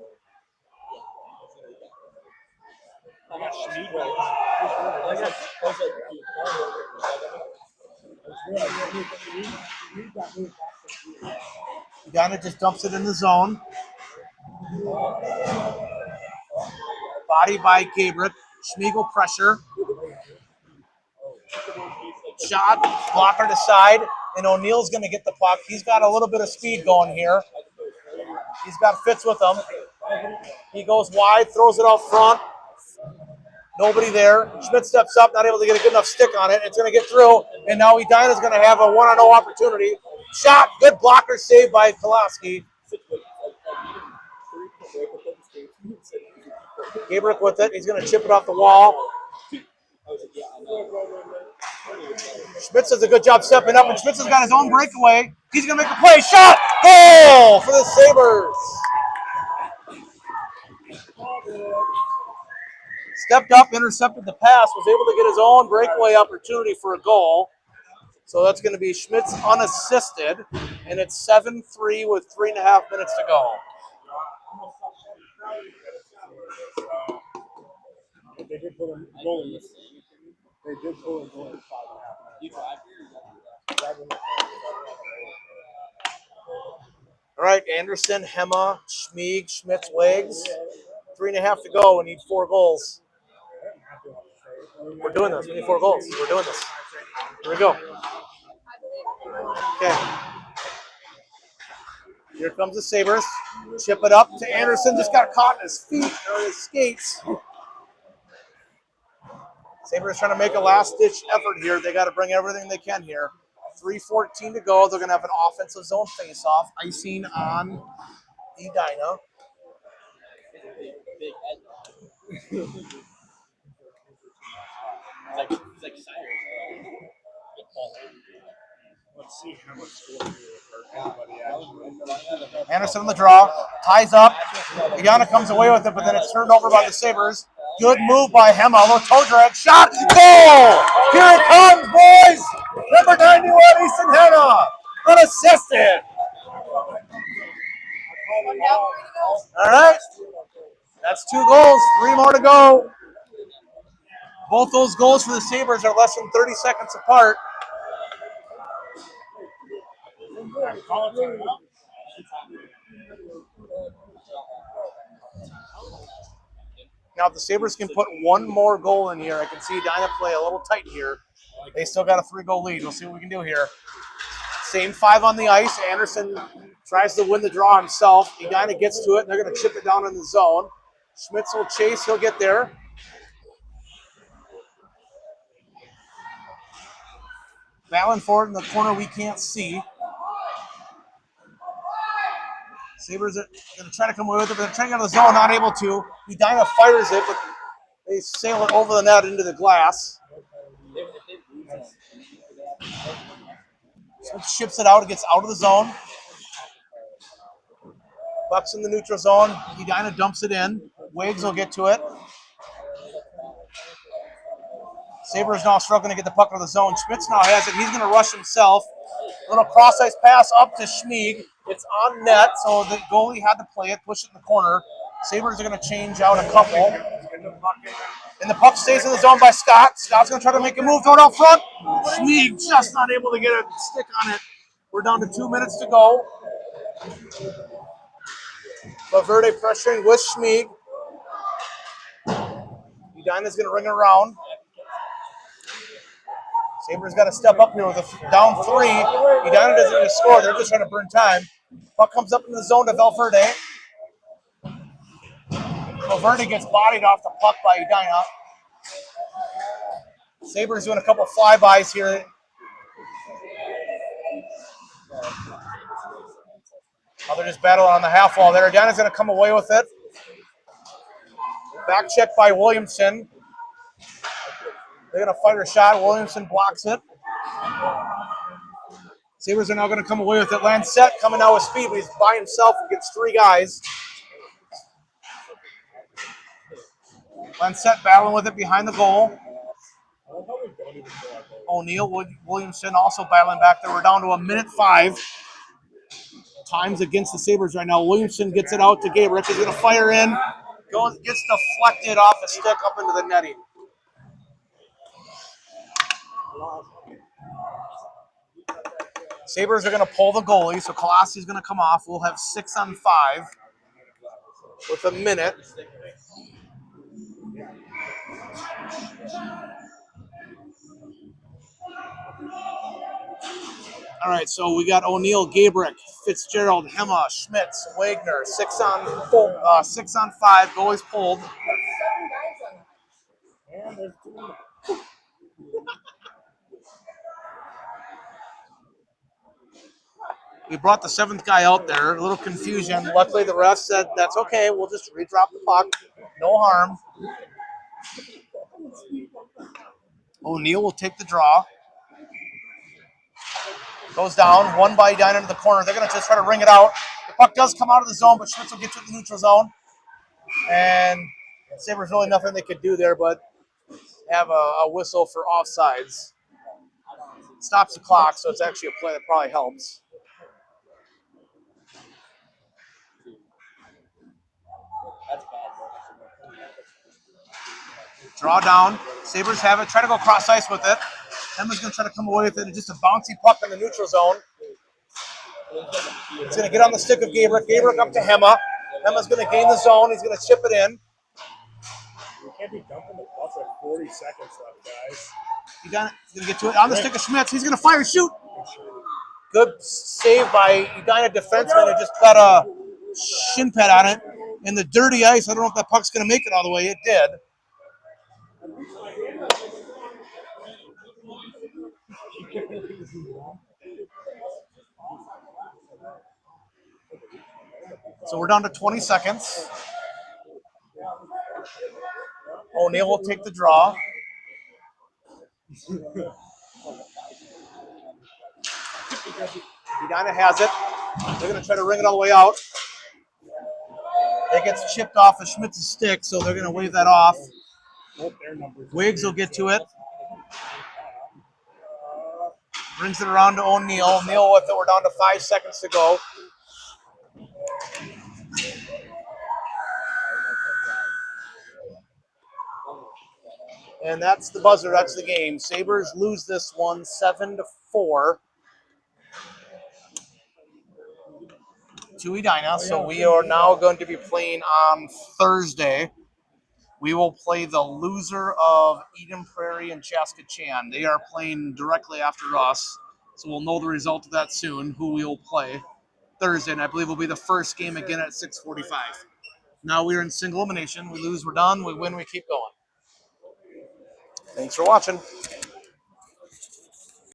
I got Schmieg. Edina just dumps it in the zone. Body by Gabrick. Schmiegel pressure. Shot, blocker to side, and O'Neill's going to get the puck. He's got a little bit of speed going here. He's got Fitz with him. He goes wide, throws it out front. Nobody there. Schmidt steps up, not able to get a good enough stick on it. It's going to get through, and now Edina's going to have a 1-on-0 opportunity. Shot, good blocker save by Kolaski. Gabrick with it. He's going to chip it off the wall. Schmitz does a good job stepping up, and Schmitz has got his own breakaway. He's going to make a play. Shot! Goal for the Sabres. Stepped up, intercepted the pass, was able to get his own breakaway opportunity for a goal. So that's going to be Schmitz unassisted, and it's 7-3 with 3.5 minutes to go. They did pull a goal in this. They did pull a goal in 5.5 minutes. All right, Anderson, Hema, Schmieg, Schmitz, Wags. 3.5 to go. We need 4 goals. We're doing this. We need 4 goals. We're doing this. Here we go. Okay. Here comes the Sabres. Chip it up to Anderson. Just got caught in his feet or his skates. Sabres trying to make a last-ditch effort here. They got to bring everything they can here. 3:14 to go. They're going to have an offensive zone face-off. Icing on Edina. Let's see how much score anybody actually. Anderson on the draw, ties up. Edina comes away with it, but then it's turned over by the Sabres. Good move by Hema. Little toe drag. Shot. Goal! Here it comes, boys! Number 91, Easton Hema. Unassisted. All right. That's 2 goals. 3 more to go. Both those goals for the Sabres are less than 30 seconds apart. Now, if the Sabres can put 1 more goal in here, I can see Edina play a little tight here. They still got a 3-goal lead. We'll see what we can do here. Same 5 on the ice. Anderson Tries to win the draw himself. Edina gets to it, and they're going to chip it down in the zone. Schmitz will chase. He'll get there. Battling for it in the corner we can't see. Sabres are going to try to come away with it, but they're trying to get out of the zone, not able to. Edina fires it, but they sail it over the net into the glass. Schmitz ships it out. It gets out of the zone. Buck's in the neutral zone. Edina dumps it in. Wiggs will get to it. Sabres now struggling to get the puck out of the zone. Schmitz now has it. He's going to rush himself. A little cross-ice pass up to Schmieg. It's on net, so the goalie had to play it, push it in the corner. Sabres are going to change out a couple. And the puck stays in the zone by Scott. Scott's going to try to make a move, throw it out front. Schmieg just not able to get a stick on it. We're down to 2 minutes to go. Valverde pressuring with Schmieg. Edina's going to ring it around. Sabres got to step up here with a down 3. Edina doesn't need to score. They're just trying to burn time. Puck comes up in the zone to Valverde. Valverde gets bodied off the puck by Edina. Sabres doing a couple flybys here. Now they're just battling on the half wall there. Edina's going to come away with it. Back check by Williamson. They're going to fire a shot. Williamson blocks it. Sabres are now going to come away with it. Lancette coming out with speed, but he's by himself against 3 guys. Lancette battling with it behind the goal. O'Neill, Williamson also battling back there. We're down to 1:05. Time's against the Sabres right now. Williamson gets it out to Gabriel. He's going to fire in. Gets deflected off a stick up into the netting. Sabres are going to pull the goalie, so Kolasi's going to come off. We'll have 6 on 5 with a minute. All right, so we got O'Neill, Gabrick, Fitzgerald, Hema, Schmitz, Wagner. 6 on 5. Goalie's pulled. We brought the 7th guy out there. A little confusion. Luckily, the ref said, that's okay. We'll just redrop the puck. No harm. O'Neill will take the draw. Goes down. One by Edina into the corner. They're going to just try to ring it out. The puck does come out of the zone, but Schmitz will get to the neutral zone. And Sabres really nothing they could do there but have a whistle for offsides. Stops the clock, so it's actually a play that probably helps. Draw down. Sabres have it. Try to go cross ice with it. Hema's going to try to come away with it. And just a bouncy puck in the neutral zone. It's going to get on the stick of Gabrick. Gabrick up to Hema. Hema's going to gain the zone. He's going to chip it in. We can't be dumping the puck with 40 seconds left, guys. He's going to get to it. On the stick of Schmitz. He's going to fire, shoot. Good save by Edina defenseman. It just got a shin pad on it. In the dirty ice, I don't know if that puck's going to make it all the way. It did. So we're down to 20 seconds. O'Neill will take the draw. Edina has it. They're going to try to ring it all the way out. It gets chipped off of Schmitz's stick, so they're going to wave that off. Wiggs will get to it. Brings it around to O'Neill. O'Neill with it. We're down to 5 seconds to go. And that's the buzzer. That's the game. Sabres lose this one 7-4 to Edina. So we are now going to be playing on Thursday. We will play the loser of Eden Prairie and Chaskatchewan. They are playing directly after us. So we'll know the result of that soon, who we will play. Thursday, and I believe will be the first game again at 6:45. Now we are in single elimination. We lose, we're done. We win, we keep going. Thanks for watching.